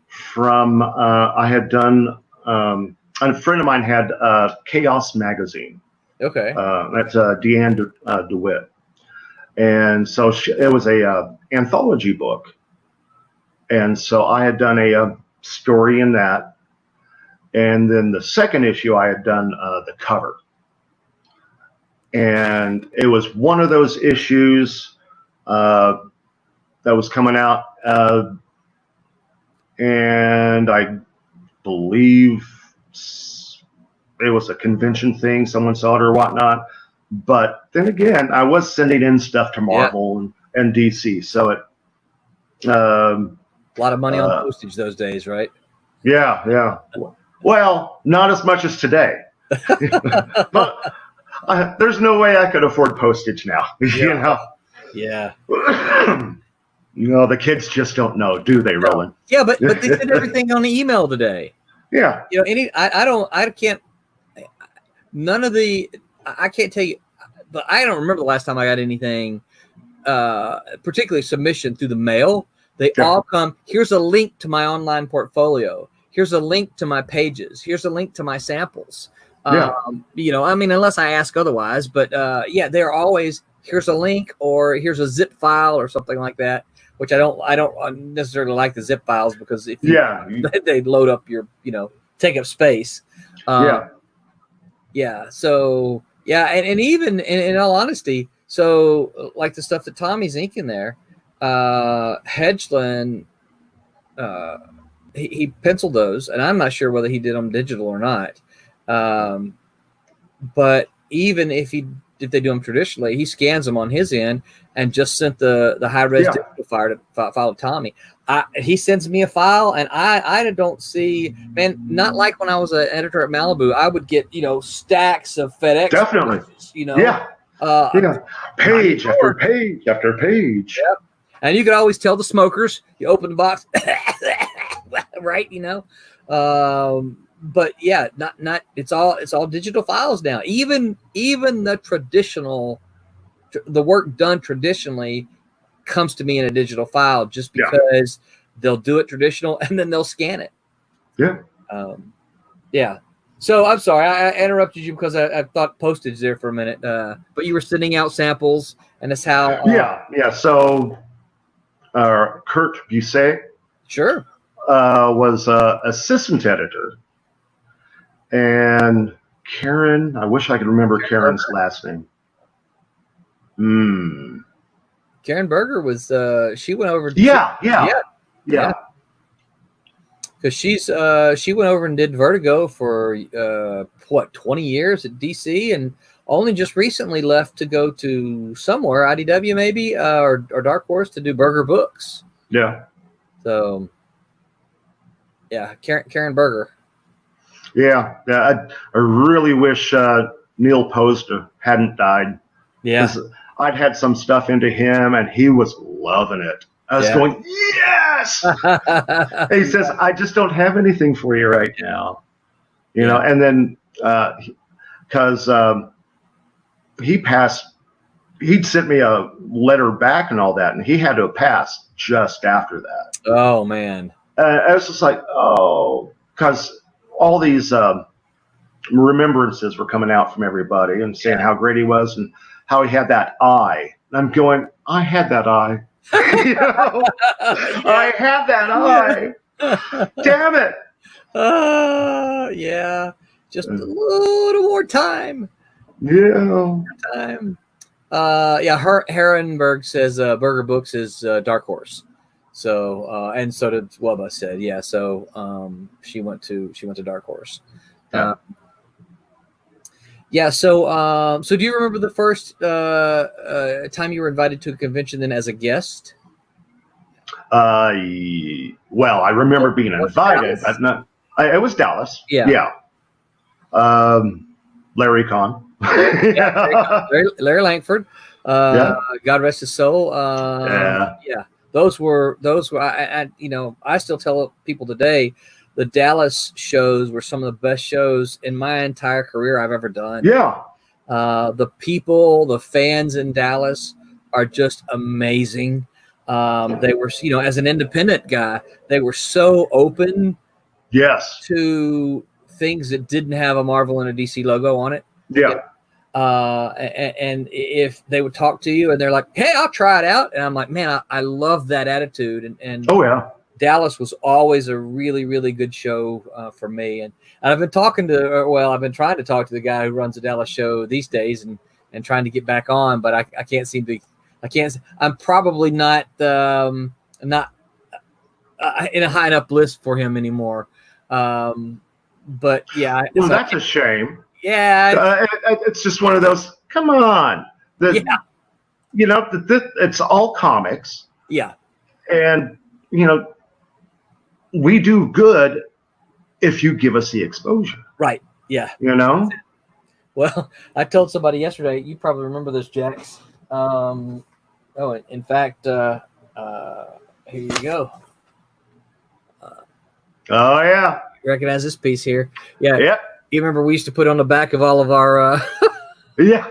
from. I had done. A friend of mine had Chaos Magazine. Okay. That's Deanne DeWitt, and so it was a anthology book, and so I had done a story in that, and then the second issue I had done the cover. And it was one of those issues that was coming out, and I believe it was a convention thing. Someone saw it or whatnot. But then again, I was sending in stuff to Marvel and DC, so it a lot of money on postage those days, right? Yeah. Well, not as much as today, but. There's no way I could afford postage now. Yeah. The kids just don't know, do they, Roland? Yeah, but they did everything on the email today. Yeah. I can't tell you, but I don't remember the last time I got anything, particularly submission through the mail. They all come. Here's a link to my online portfolio. Here's a link to my pages. Here's a link to my samples. Unless I ask otherwise, but they're always, here's a link or here's a zip file or something like that, which I don't necessarily like the zip files because they load up your, take up space. And even in all honesty, so like the stuff that Tommy's inking there, Hedgeland, he penciled those, and I'm not sure whether he did them digital or not. But even if they do them traditionally, he scans them on his end and just sent the high-res digital file to Tommy. He sends me a file, and I don't see, man, not like when I was an editor at Malibu, I would get, stacks of FedEx. Definitely. Pages, page after page after page. Yep. And you could always tell the smokers, you open the box, right, but not it's all digital files now. Even the traditional, the work done traditionally comes to me in a digital file just because they'll do it traditional and then they'll scan it. So I'm sorry I interrupted you because I thought postage there for a minute, but you were sending out samples, and that's how so Kurt Busset sure was assistant editor. and Karen. I wish I could remember Karen's last name. Karen Berger was she went over. Yeah. Because she went over and did Vertigo for 20 years at DC, and only just recently left to go to somewhere, IDW maybe, or Dark Horse, to do Berger books. Yeah. So, yeah, Karen Berger. Yeah. I really wish Neil Posner hadn't died. Yeah. I'd had some stuff into him, and he was loving it. I was going, yes! And he says, I just don't have anything for you right now. You know, and then because he passed, he'd sent me a letter back and all that, and he had to have passed just after that. Oh, man. I was just like, oh, because all these remembrances were coming out from everybody and saying how great he was and how he had that eye. And I'm going, I had that eye. You know? I had that eye. Damn it. Yeah. Just a little more time. Yeah. Herrenberg says Berger Books is Dark Horse. So and so did Wubba said, yeah. So she went to Dark Horse. So do you remember the first time you were invited to a convention then as a guest? Well, I remember being invited, but not. It was Dallas. Yeah. Larry Kahn. Larry Langford. God rest his soul. Those were. I still tell people today, the Dallas shows were some of the best shows in my entire career I've ever done. Yeah. The people, the fans in Dallas are just amazing. They were, as an independent guy, they were so open. Yes. To things that didn't have a Marvel and a DC logo on it. Yeah. And if they would talk to you and they're like, hey, I'll try it out. And I'm like, man, I love that attitude. And oh, yeah. Dallas was always a really, really good show for me. And I've been trying to talk to the guy who runs the Dallas show these days and trying to get back on, but I can't seem to. I'm probably not in a high enough list for him anymore. But yeah. Well, that's a shame. Yeah. It's just one of those, come on. It's all comics. Yeah. And, we do good if you give us the exposure. Right. Yeah. Well, I told somebody yesterday, you probably remember this, Jax. In fact, here you go. Oh, yeah. You recognize this piece here? Yeah. Yep. You remember we used to put on the back of all of our yeah.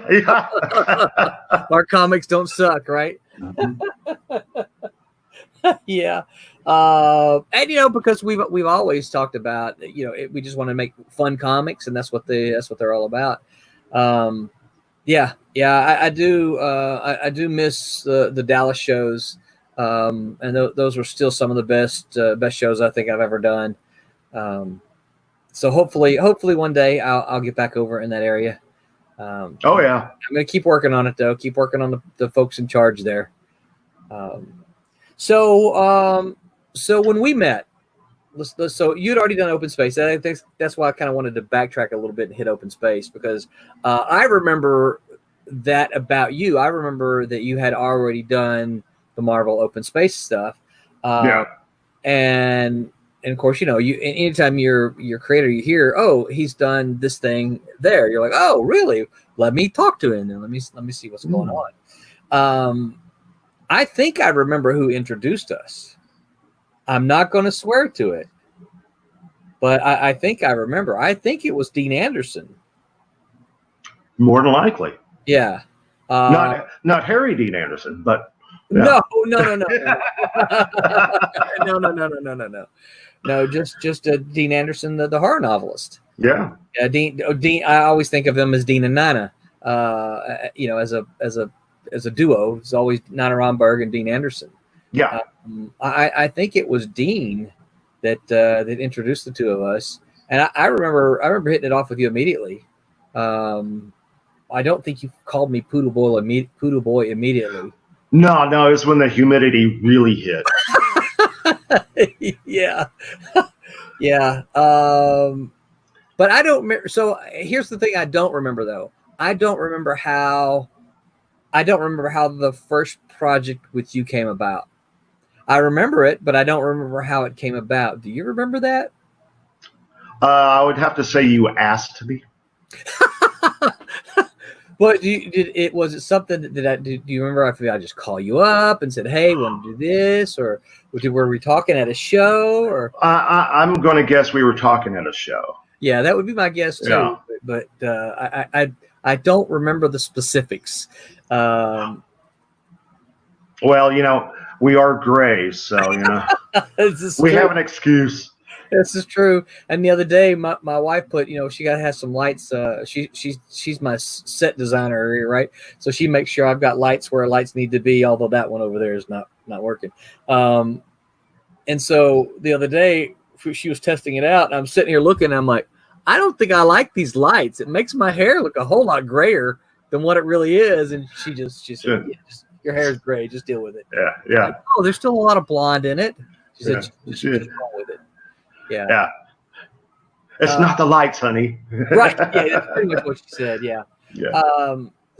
our comics don't suck, right? Yeah. And because we've always talked about, we just want to make fun comics, and that's what they're all about. I do miss the Dallas shows. And those were still some of the best shows I think I've ever done. So hopefully one day I'll get back over in that area. I'm going to keep working on it though. Keep working on the folks in charge there. So when we met, so you'd already done Open Space. I think that's why I kind of wanted to backtrack a little bit and hit Open Space, because I remember that about you. I remember that you had already done the Marvel Open Space stuff. And of course, anytime your creator, you hear, oh, he's done this thing there, you're like, oh, really? Let me talk to him and let me see what's going on. I think I remember who introduced us. I'm not going to swear to it, but I think I remember. I think it was Dean Anderson. More than likely. Yeah. Not Harry Dean Anderson, but. Yeah. No. No, just Dean Anderson, the horror novelist. Yeah. Dean. I always think of them as Dean and Nana. As a duo. It's always Nana Romberg and Dean Anderson. Yeah. I think it was Dean that introduced the two of us, And I remember hitting it off with you immediately. I don't think you called me Poodle Boy immediately. No, it was when the humidity really hit. Yeah. Yeah. But I don't remember. So here's the thing I don't remember, though. I don't remember how the first project with you came about. I remember it, but I don't remember how it came about. Do you remember that? I would have to say you asked me. But was it something do you remember? I just call you up and said, "Hey, want to do this?" Or were we talking at a show? Or I'm going to guess we were talking at a show. Yeah, that would be my guess too. Yeah. But I don't remember the specifics. Well, we are gray, so we have an excuse. This is true. And the other day, my wife put, she got to have some lights. She's my set designer, right? So she makes sure I've got lights where lights need to be, although that one over there is not working. And so the other day, she was testing it out, and I'm sitting here looking, and I'm like, I don't think I like these lights. It makes my hair look a whole lot grayer than what it really is. And she said, your hair is gray. Just deal with it. Yeah. Like, oh, there's still a lot of blonde in it. She said, just roll with it. Yeah. It's not the lights, honey. Right. Yeah, that's pretty much what she said. Yeah.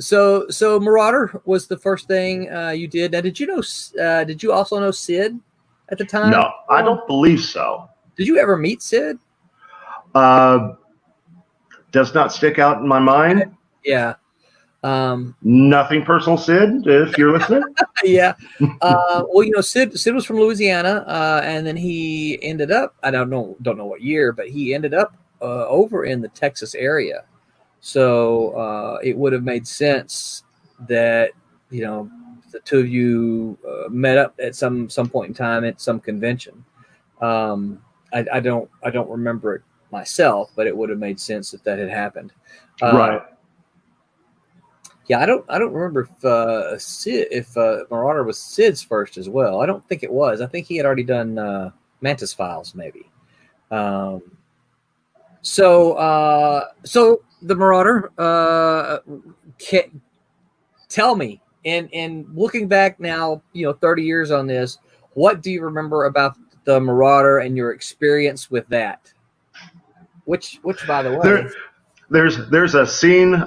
So Marauder was the first thing you did. Now, did you also know Sid at the time? No, I don't believe so. Did you ever meet Sid? Does not stick out in my mind. Yeah. Nothing personal, Sid, if you're listening. Yeah. Well, Sid was from Louisiana, and then he ended up, I don't know what year, but he ended up over in the Texas area. So it would have made sense that, the two of you met up at some point in time at some convention. I don't remember it myself, but it would have made sense if that had happened. Right. Yeah, I don't remember if Marauder was Sid's first as well. I don't think it was. I think he had already done Mantis Files, maybe. So the Marauder. Tell me, in looking back now, 30 years on this, what do you remember about the Marauder and your experience with that? Which by the way. There's a scene in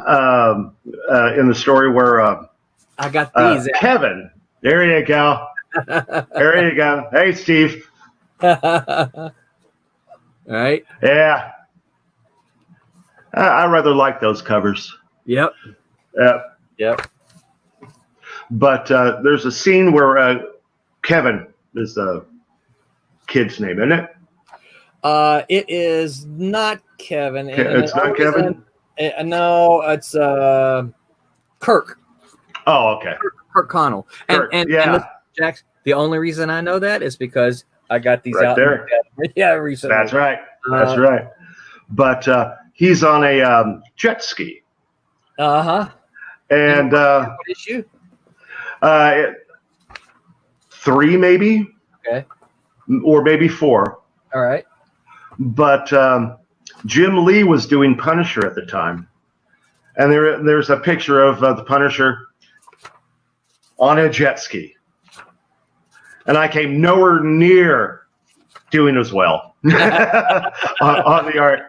the story where I got these. Kevin, there you go. There you go. Hey, Steve. All right. Yeah. I rather like those covers. Yep. Yep. But there's a scene where Kevin is the kid's name, isn't it? It is not Kevin. It's not Kevin? No, it's Kirk. Oh, okay. Kirk Connell. And listen, Jax, the only reason I know that is because I got these out there. Yeah, recently. That's right. That's right. But he's on a jet ski. Uh-huh. And what issue? 3 maybe. Okay. Or maybe 4. All right. But Jim Lee was doing Punisher at the time. And there's a picture of the Punisher on a jet ski. And I came nowhere near doing as well on the art.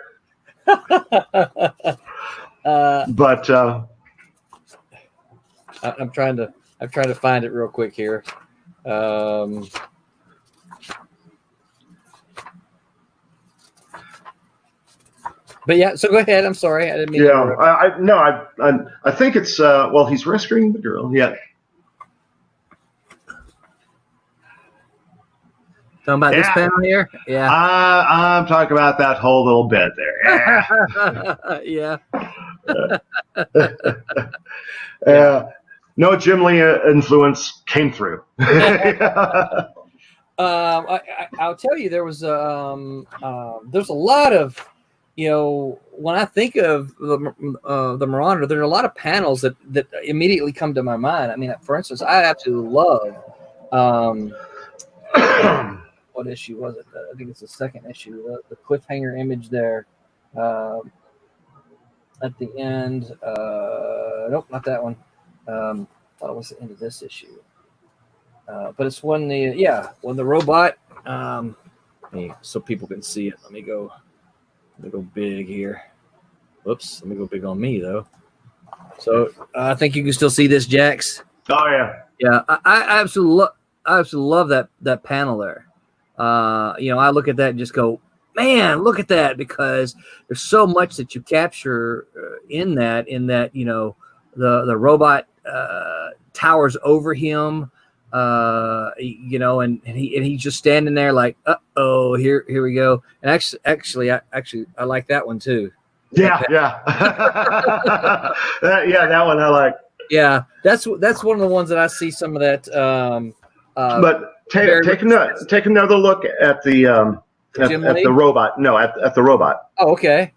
But I'm trying to find it real quick here. But yeah, so go ahead. I'm sorry, I didn't mean. Yeah, I think it's he's rescuing the girl. Yeah. Talking about this panel here? Yeah. I'm talking about that whole little bit there. Yeah. No Jim Lee influence came through. I'll tell you, there's a lot of, when I think of the Marauder, there's a lot of panels that immediately come to my mind. I mean, for instance, I absolutely love what issue was it? I think it's the second issue. The cliffhanger image there at the end. Nope, not that one. Thought it was the end of this issue. But it's when the robot. So people can see it. Let me go big here. Whoops. Let me go big on me though. So I think you can still see this, Jax. Oh yeah. Yeah, I absolutely love that panel there. I look at that and just go, man, look at that, because there's so much that you capture in that, the robot towers over him, and he's just standing there like, uh-oh, here we go. And actually, I like that one too. Yeah. That one I like. Yeah, that's one of the ones that I see some of that. But take another look at the at the robot. No, at the robot. Oh, okay.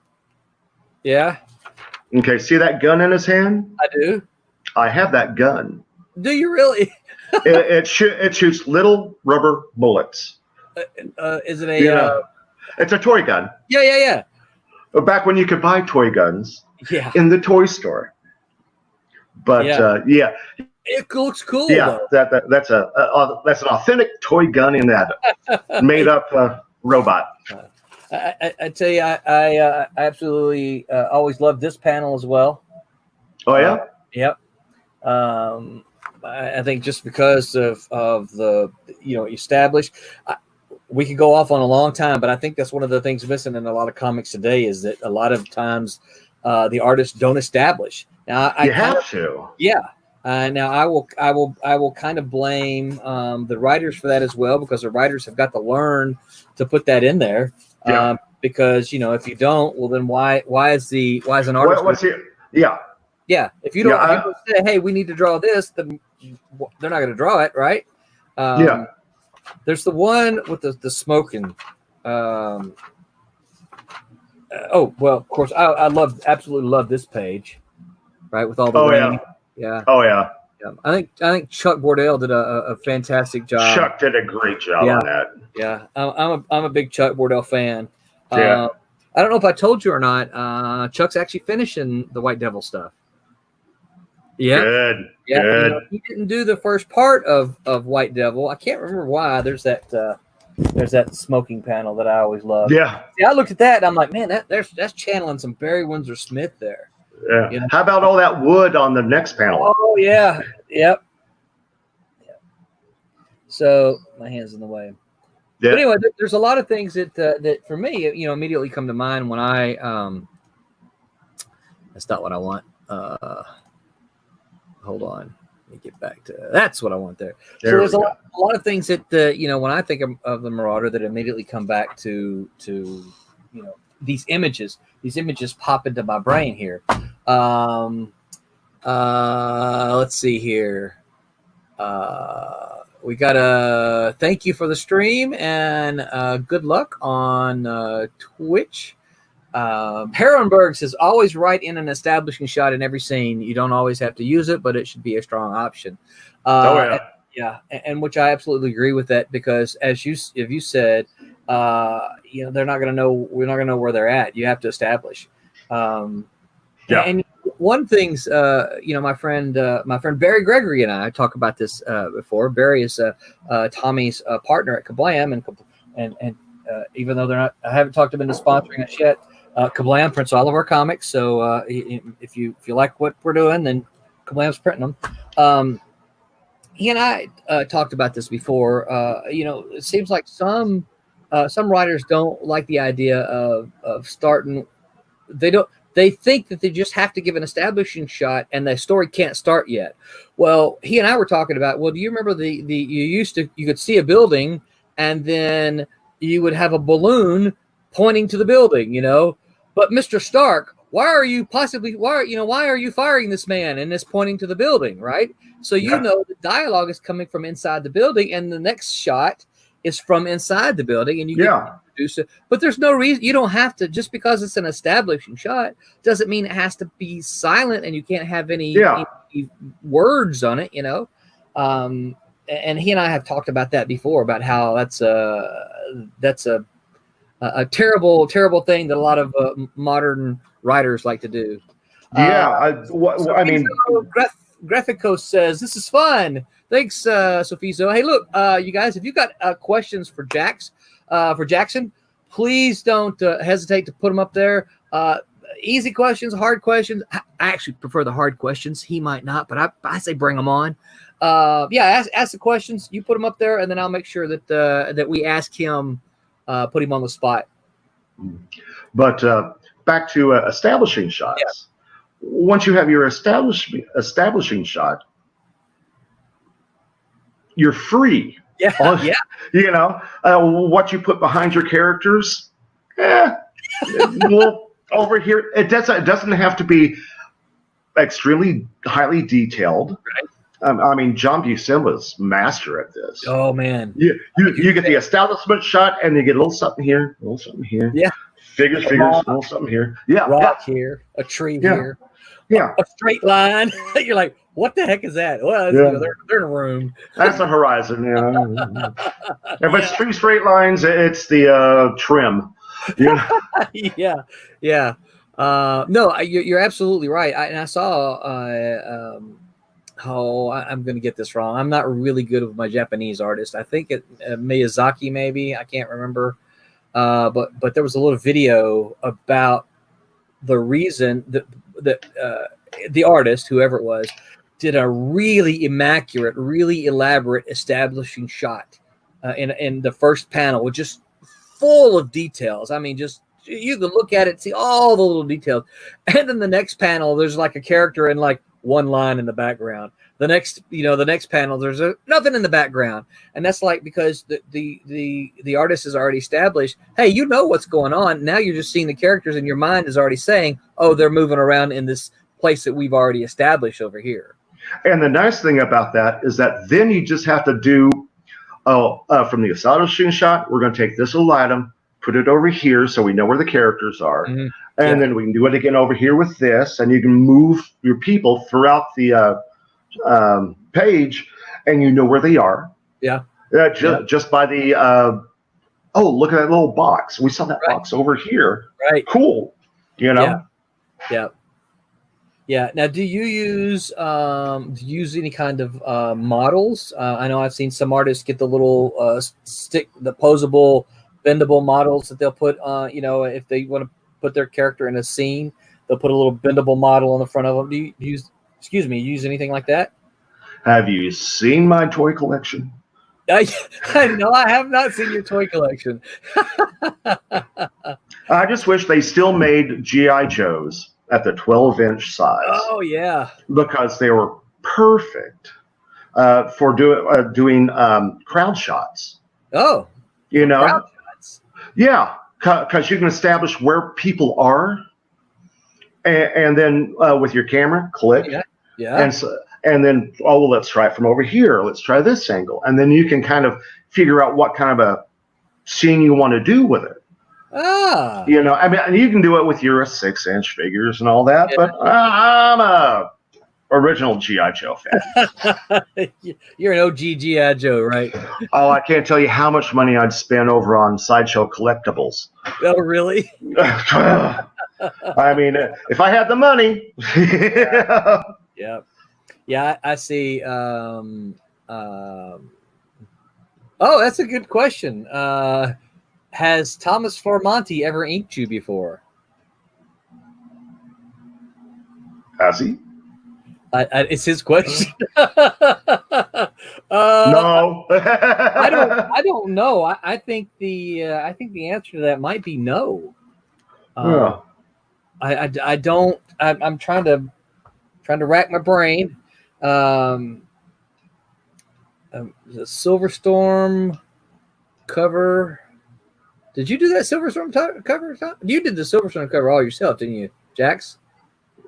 Yeah. Okay. See that gun in his hand? I do. I have that gun. Do you really? it shoots little rubber bullets. Is it a? It's a toy gun. Yeah. Back when you could buy toy guns. Yeah. In the toy store. But it looks cool. Yeah, that's an authentic toy gun in that made up robot. I tell you, I absolutely always loved this panel as well. Oh yeah. Yep. I think just because of the established. We could go off on a long time, but I think that's one of the things missing in a lot of comics today is that a lot of times the artists don't establish. Now I have to. Yeah. Now I will kind of blame the writers for that as well, because the writers have got to learn to put that in there. Yeah. Because if you don't, well then why is an artist? Yeah. If you don't say, hey, we need to draw this, then they're not going to draw it, right? There's the one with the smoking. Of course, I absolutely love this page, right? With all the rain. Yeah. Oh yeah. I think Chuck Bordell did a fantastic job. Chuck did a great job on that. Yeah, I'm a big Chuck Bordell fan. Yeah. I don't know if I told you or not. Chuck's actually finishing the White Devil stuff. Yeah. Good. Yeah. Good. He didn't do the first part of White Devil. I can't remember why. There's that smoking panel that I always love. Yeah. See, I looked at that and I'm like, man, that's channeling some Barry Windsor Smith there. Yeah. How about all that wood on the next panel? Oh yeah. Yep. So my hand's in the way. Yeah. But anyway, there's a lot of things that for me, immediately come to mind when I that's not what I want. Hold on. Let me get back to that's what I want there. So there's a lot of things that when I think of the Marauder that immediately come back to these images pop into my brain here. Let's see here. We got a thank you for the stream and good luck on Twitch. Herrenberg says, always write in an establishing shot in every scene. You don't always have to use it, but it should be a strong option. And which I absolutely agree with that, because if you said, they're not going to know, we're not going to know where they're at. You have to establish. And one thing's, my friend Barry Gregory and I talk about this before. Barry is Tommy's partner at Kablam, and even though I haven't talked them into sponsoring us yet. Kablam prints all of our comics, so if you like what we're doing, then Kablam's printing them. He and I talked about this before. It seems like some writers don't like the idea of starting. They think that they just have to give an establishing shot, and the story can't start yet. Well, he and I were talking about. Well, do you remember you could see a building, and then you would have a balloon pointing to the building, But Mr. Stark, why are you firing this man and this pointing to the building, right? So the dialogue is coming from inside the building, and the next shot is from inside the building, and you get to introduce it. But there's no reason you don't have to, just because it's an establishing shot doesn't mean it has to be silent and you can't have any words on it, and he and I have talked about that before, about how that's a terrible thing that a lot of modern writers like to do. I mean, Graphico says this is fun. Thanks, Sofiso. Hey, look, you guys, if you got questions for Jaxon, please don't hesitate to put them up there. Easy questions, hard questions. I actually prefer the hard questions. He might not, but I say bring them on. Ask the questions. You put them up there, and then I'll make sure that we ask him, put him on the spot. But back to establishing shots. Yeah. Once you have your establishing shot, you're free. Yeah. You know, what you put behind your characters, well, over here, it doesn't have to be extremely highly detailed. Right. I mean, John Buscema's master at this. Oh man, you get the establishment shot, and you get a little something here, a little something here. Yeah, figures, a little something here. Yeah, rock here, a tree here. Yeah, a straight line. You're like, what the heck is that? Well, they're in a room. That's the horizon. Yeah. If it's 3 straight lines, it's the trim. Yeah. No, you're absolutely right. I saw. I'm going to get this wrong. I'm not really good with my Japanese artists. I think Miyazaki, maybe. I can't remember. But there was a little video about the reason that the artist, whoever it was, did a really immaculate, really elaborate establishing shot in the first panel, with just full of details. I mean, just you can look at it, see all the little details, and then the next panel, there's like a character in like one line in the background. The next panel, there's nothing in the background, and that's like because the artist has already established, hey, you know what's going on. Now you're just seeing the characters, and your mind is already saying, oh, they're moving around in this place that we've already established over here. And the nice thing about that is that then you just have to do, from the establishing shot, we're going to take this little item, put it over here so we know where the characters are. Mm-hmm. And then we can do it again over here with this, and you can move your people throughout the page, and you know where they are. Yeah. Just by the, look at that little box. We saw that box over here. Right. Cool. You know? Yeah. Now, do you use any kind of models? I know I've seen some artists get the little the posable, bendable models that they'll put on, if they want to put their character in a scene, they'll put a little bendable model on the front of them. Do you use anything like that? Have you seen my toy collection? No, I have not seen your toy collection. I just wish they still made G.I. Joes at the 12-inch size. Oh, yeah. Because they were perfect for doing crowd shots. Oh. Crowd shots. Yeah, because you can establish where people are, and then with your camera, click. Yeah. And then, let's try it from over here. Let's try this angle. And then you can kind of figure out what kind of a scene you want to do with it. Ah. I mean, you can do it with your 6-inch figures and all that, but I'm a original G.I. Joe fan. You're an OG G.I. Joe, right? Oh, I can't tell you how much money I'd spend over on Sideshow collectibles. Oh, really? I mean, if I had the money. Yeah, I see. That's a good question. Has Thomas Formonti ever inked you before? Has he? It's his question. No. I don't know. I think the answer to that might be no. I don't. I'm trying to rack my brain. The Silverstorm cover. Did you do that Silverstorm cover? You did the Silverstorm cover all yourself, didn't you, Jax?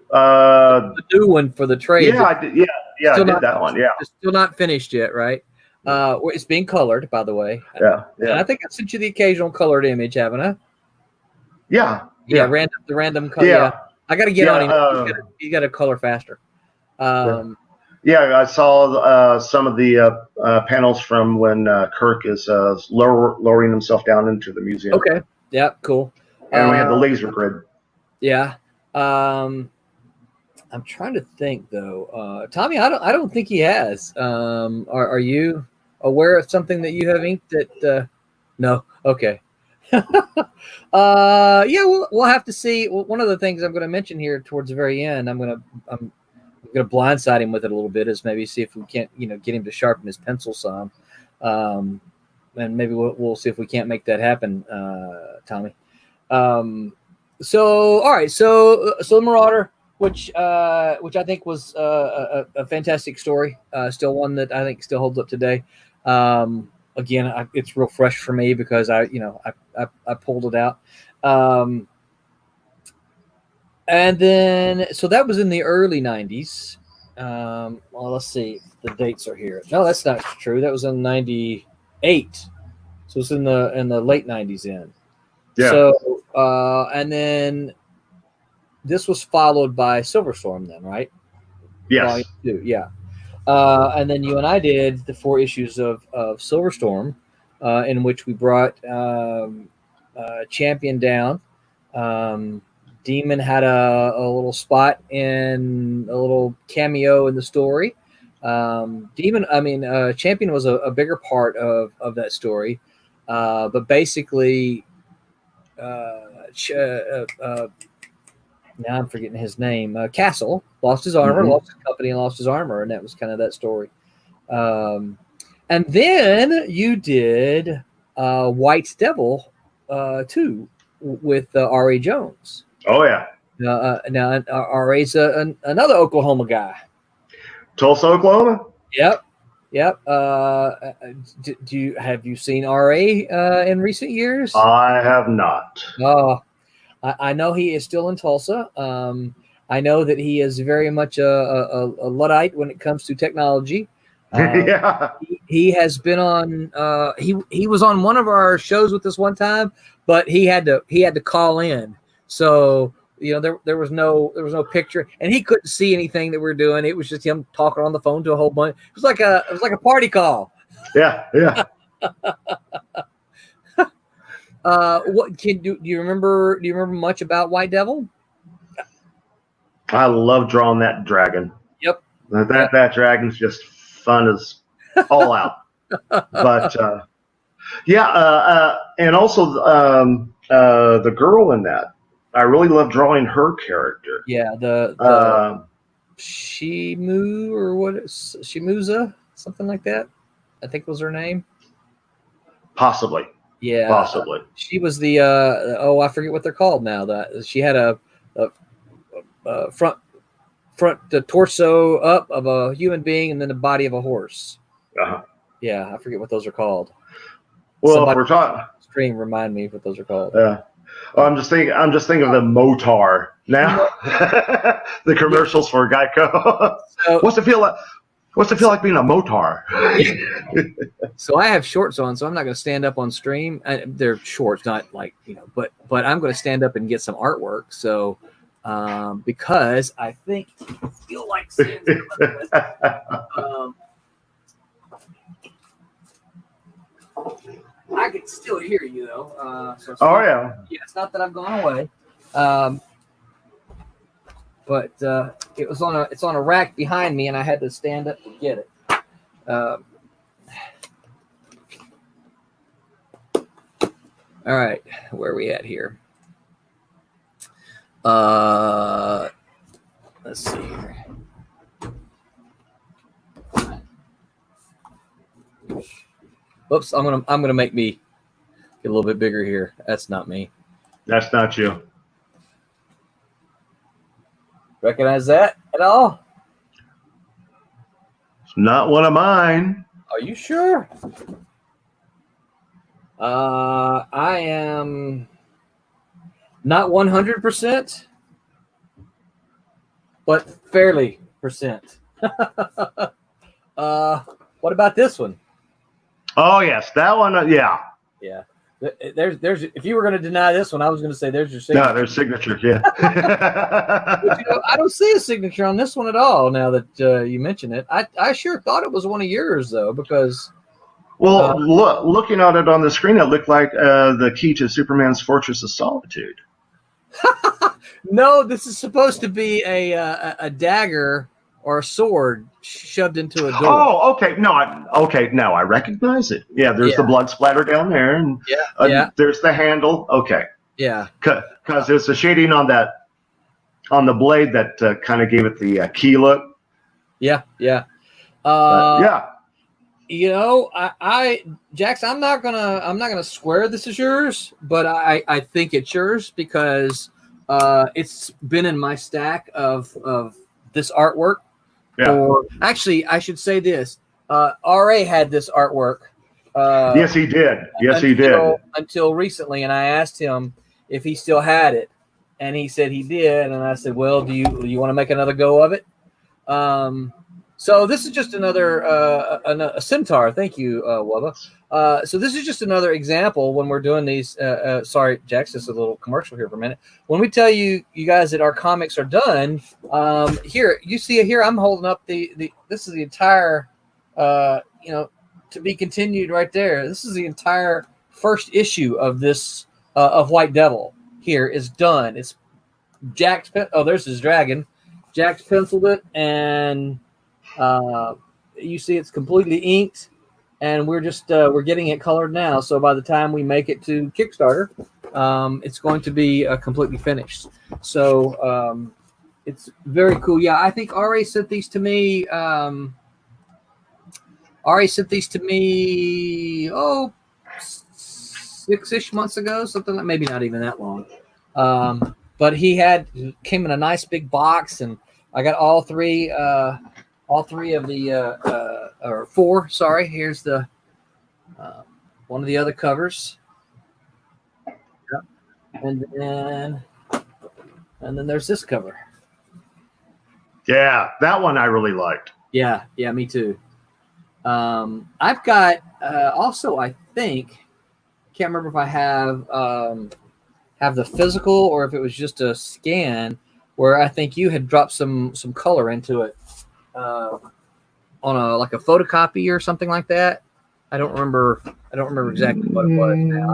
The new one for the trade. Yeah, I did. Yeah, I did that one. Yeah, it's still not finished yet, right? It's being colored, by the way. Yeah. I think I sent you the occasional colored image, haven't I? Yeah. The random color. Yeah. I got to get on him. He's got to color faster. Yeah, I saw some of the panels from when Kirk is lowering himself down into the museum. Okay. Yeah. Cool. And we had the laser grid. Yeah. I'm trying to think though. Tommy, I don't think he has. Are you aware of something that you have inked that? No. Okay. Yeah, we'll have to see. One of the things I'm going to mention here towards the very end, I'm going to blindside him with it a little bit, is maybe see if we can't, get him to sharpen his pencil some, and maybe we'll see if we can't make that happen, Tommy. So all right, so Marauder, which I think was a fantastic story, still one that I think still holds up today. Again, it's real fresh for me because I pulled it out. And then, so that was in the early 90s. Well, let's see. The dates are here. No, that's not true. That was in 98. So it's in the late 90s in. Yeah. So, and then this was followed by Silverstorm then, right? Yes. Volume 2, yeah. And then you and I did the 4 issues of Silverstorm, in which we brought Champion down. Demon had a little spot in a little cameo in the story. Champion was a bigger part of that story. But basically, now I'm forgetting his name. Castle lost his armor, lost his company, and lost his armor, and that was kind of that story. And then you did White Devil 2 with R.A. Jones. Oh yeah. Now R.A.'s another Oklahoma guy. Tulsa, Oklahoma. Yep. Have you seen R.A. In recent years? I have not. Oh. I know he is still in Tulsa. I know that he is very much a Luddite when it comes to technology. Yeah. He has been on. He was on one of our shows with us one time, but he had to call in. So there was no picture, and he couldn't see anything that we were doing. It was just him talking on the phone to a whole bunch. It was like a party call. Yeah. Do you remember much about White Devil? I love drawing that dragon. Yep. That dragon's just fun as all out. But and also the girl in that. I really love drawing her character. Yeah, the Shimu or what is Shimuza, something like that, I think was her name. Possibly. Yeah, possibly. She was the I forget what they're called now. That she had a front the torso up of a human being and then the body of a horse. Uh-huh. Yeah, I forget what those are called. Well, if we're talking, stream remind me what those are called. Yeah. Well, I'm just thinking of the Motar now. The commercials for Geico. So, What's it feel like being a Motar? So I have shorts on, so I'm not going to stand up on stream. They're shorts, not like but I'm going to stand up and get some artwork. So because I think I feel like I can still hear you though. Yeah. It's not that I've gone away. But it's on a rack behind me, and I had to stand up to get it. All right, where are we at here? Let's see here. Oops, I'm gonna make me get a little bit bigger here. That's not me. That's not you. Recognize that at all? It's not one of mine. Are you sure? I am not 100%, but fairly percent. What about this one? Oh yes, that one. Yeah. There's. If you were going to deny this one, I was going to say there's your signature. No, there's signature. Yeah. But, I don't see a signature on this one at all. Now that you mention it, I sure thought it was one of yours though, because. Well, looking at it on the screen, it looked like the key to Superman's Fortress of Solitude. No, this is supposed to be a dagger or a sword shoved into a door. Oh, okay. No, I recognize it. Yeah, there's the blood splatter down there, and there's the handle. Okay. Yeah. Because there's a shading on the blade that kind of gave it the key look. Yeah. Yeah. You know, Jax, I'm not gonna swear this is yours, but I think it's yours because it's been in my stack of this artwork. Yeah. Or actually, I should say this: RA had this artwork. Yes, he did. Yes, he did. Until recently, and I asked him if he still had it, and he said he did. And I said, "Well, do you want to make another go of it?" So this is just another a centaur. Thank you, Wubba. So this is just another example when we're doing these. Sorry, Jax, this is a little commercial here for a minute. When we tell you guys that our comics are done, here you see it here. I'm holding up the this is the entire, to be continued right there. This is the entire first issue of this of White Devil. Here is done. It's Jax. Oh, there's his dragon. Jax penciled it and. You see it's completely inked, and we're just we're getting it colored now. So by the time we make it to Kickstarter, it's going to be completely finished. So it's very cool. Yeah, I think RA sent these to me. RA sent these to me 6-ish months ago, something like maybe not even that long. But he came in a nice big box, and I got all three of the or four. Sorry, here's the one of the other covers, and then there's this cover. Yeah, that one I really liked. Yeah, me too. I've got also, I think, can't remember if I have the physical or if it was just a scan where I think you had dropped some color into it. On a photocopy or something like that. I don't remember exactly what it was now.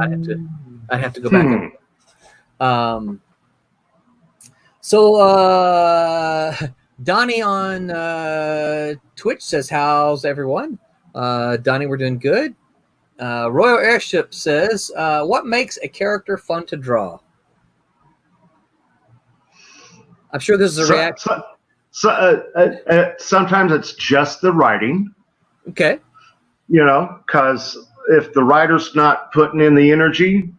I'd have to go back. So Donnie on Twitch says, "How's everyone?" Donnie, we're doing good. Royal Airship says, "What makes a character fun to draw?" I'm sure this is a reaction. So sometimes it's just the writing. Okay. Because if the writer's not putting in the energy,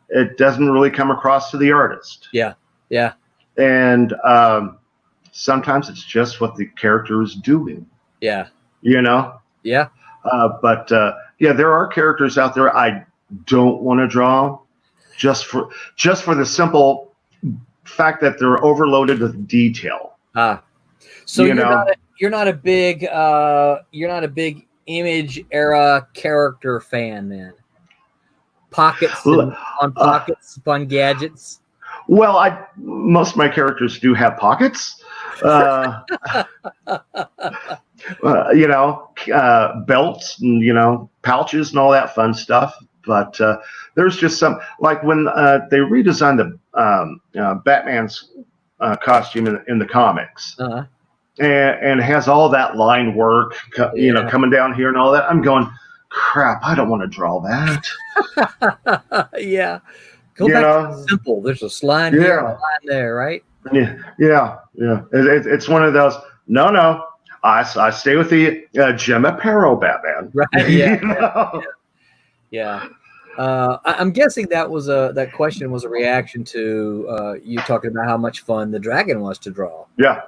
it doesn't really come across to the artist. Yeah. And sometimes it's just what the character is doing. Yeah. Yeah. But there are characters out there I don't want to draw just for the simple fact that they're overloaded with detail. So you're not a big Image era character fan then? Pockets on pockets on gadgets. Well, most of my characters do have pockets. Belts and pouches and all that fun stuff. But there's just some, like when they redesigned the Batman's costume in the comics. Uh-huh. And it has all that line work, coming down here and all that. I'm going, crap, I don't want to draw that. Yeah. Go back to simple. There's a line here, a line there, right? Yeah. It's one of those, no. I stay with the Jim Aparo Batman. Right, yeah. I'm guessing that question was a reaction to you talking about how much fun the dragon was to draw. Yeah.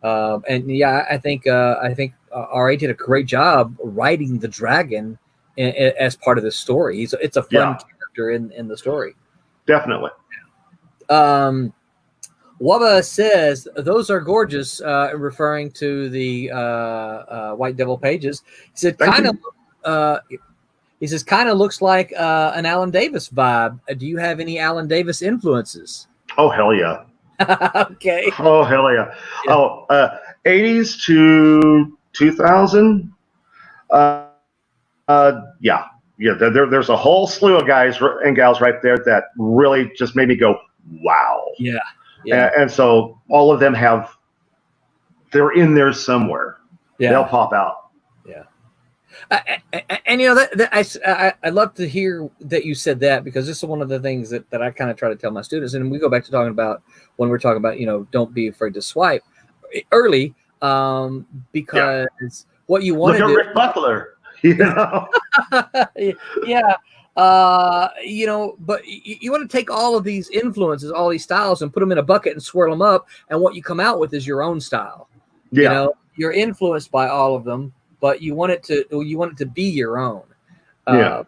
I think RA did a great job writing the dragon as part of the story. It's a fun character in the story. Definitely. Wubba says those are gorgeous, referring to the White Devil pages. He said He says, kind of looks like an Alan Davis vibe. Do you have any Alan Davis influences? Oh, hell yeah. Okay. Oh, hell yeah. Yeah. Oh, 80s to 2000. Yeah. There's a whole slew of guys and gals right there that really just made me go, wow. Yeah. Yeah. And so all of them they're in there somewhere. Yeah. They'll pop out. Yeah. And you know, I love to hear that you said that, because this is one of the things that I kind of try to tell my students. And we go back to talking about when we're talking about, you know, don't be afraid to swipe early, because what you want to do. Rick Buckler, you know? Yeah. You know, but you want to take all of these influences, all these styles, and put them in a bucket and swirl them up. And what you come out with is your own style. Yeah. You know, you're influenced by all of them, but you want it to be your own. Yeah.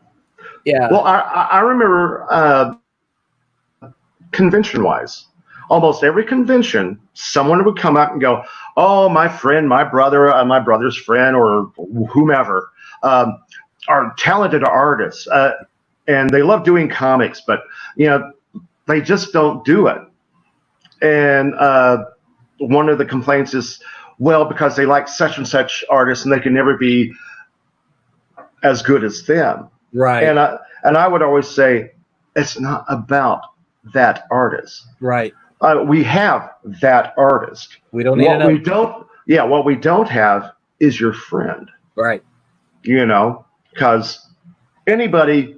Yeah. Well, I remember convention-wise, almost every convention, someone would come out and go, "Oh, my friend, my brother, my brother's friend, or whomever, are talented artists, and they love doing comics, but you know, they just don't do it." And one of the complaints is, well, because they like such and such artists, and they can never be as good as them. Right. And I would always say, it's not about that artist. Right. We have that artist. We don't need what we don't have is your friend. Right. You know, because anybody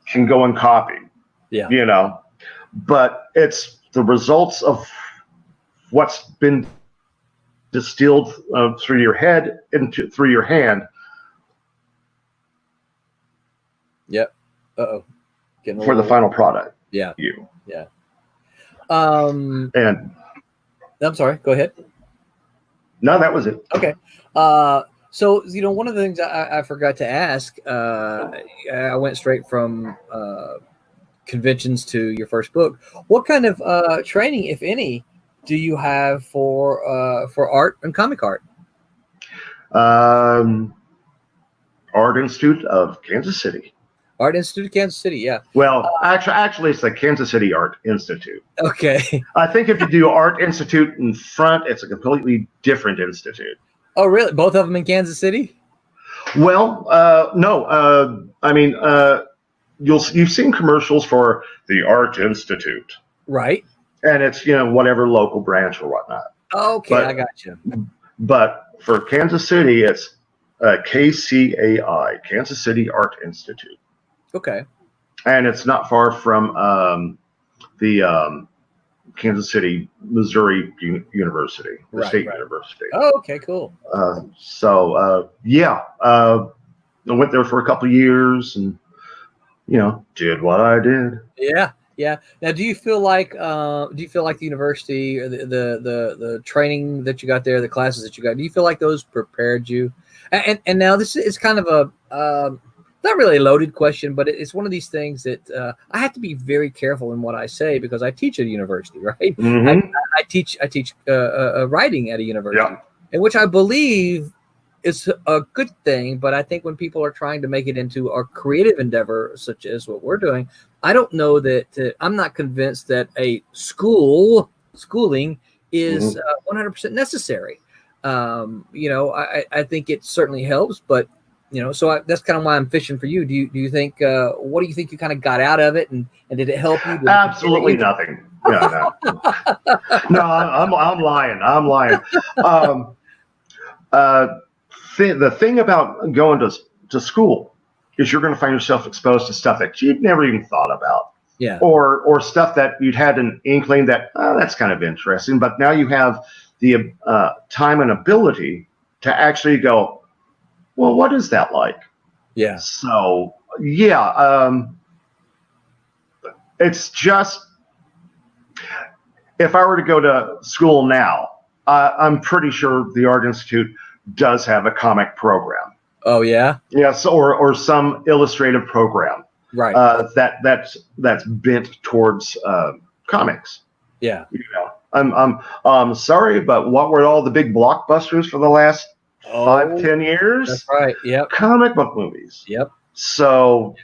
can go and copy. Yeah. You know, but it's the results of what's been distilled through your head through your hand. Yep. For the final product. Yeah. Yeah. And I'm sorry. Go ahead. No, that was it. Okay. So, you know, one of the things I forgot to ask, I went straight from conventions to your first book. What kind of training, if any, do you have for art and comic art? Art Institute of Kansas City. Art Institute of Kansas City, yeah. Well, actually, it's the Kansas City Art Institute. Okay. I think if you do Art Institute in front, it's a completely different institute. Oh, really? Both of them in Kansas City? Well, no. I mean, you've seen commercials for the Art Institute, right? And it's, you know, whatever local branch or whatnot. Okay, I got you. But for Kansas City, it's KCAI, Kansas City Art Institute. Okay. And it's not far from the Kansas City, Missouri University, the State University. Oh, okay, cool. Yeah, I went there for a couple of years and, you know, did what I did. Yeah, yeah. Now, do you feel like the university, or the training that you got there, the classes that you got, do you feel like those prepared you? And now this is kind of a not really a loaded question, but it's one of these things that I have to be very careful in what I say, because I teach at a university, right? Mm-hmm. I teach writing at a university, in which I believe is a good thing. But I think when people are trying to make it into a creative endeavor, such as what we're doing, I don't know that I'm not convinced that a schooling is 100% necessary. You know, I think it certainly helps, but you know, so that's kind of why I'm fishing for you. Do you think? What do you think you kind of got out of it, and did it help you? Absolutely nothing. No. No, I'm lying. The thing about going to school is you're going to find yourself exposed to stuff that you've never even thought about. Yeah. Or stuff that you'd had an inkling that that's kind of interesting, but now you have the time and ability to actually go, well, what is that like? Yeah. So, yeah, it's just, if I were to go to school now, I'm pretty sure the Art Institute does have a comic program. Oh, yeah? Yes, or some illustrative program. Right. That's bent towards comics. Yeah. You know, I'm sorry, but what were all the big blockbusters for the last 5-10 years? That's right. Yep. Comic book movies. Yep. So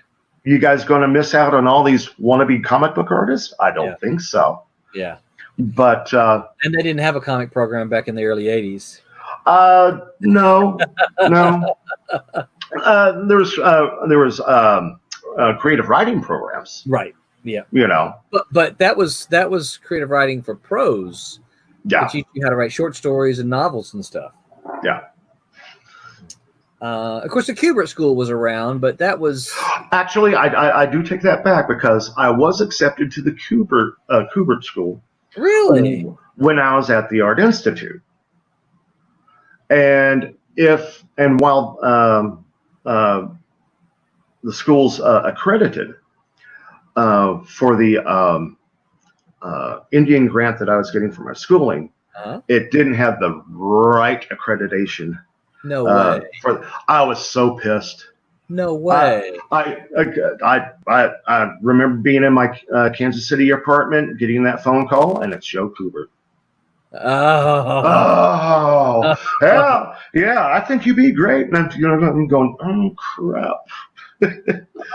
you guys going to miss out on all these wannabe comic book artists? I don't think so. Yeah. But and they didn't have a comic program back in the early 80s. No. There was creative writing programs. Right. Yeah. But that was creative writing for prose. Yeah. To teach you how to write short stories and novels and stuff. Yeah. Of course, the Kubert School was around, but that was actually I do take that back because I was accepted to the Kubert School. Really? When I was at the Art Institute, and while the school's accredited for the Indian grant that I was getting for my schooling, it didn't have the right accreditation. No way. I was so pissed. No way. I remember being in my Kansas City apartment, getting that phone call, and it's Joe Kubert. Oh. Yeah. I think you'd be great. And I'm going, oh crap.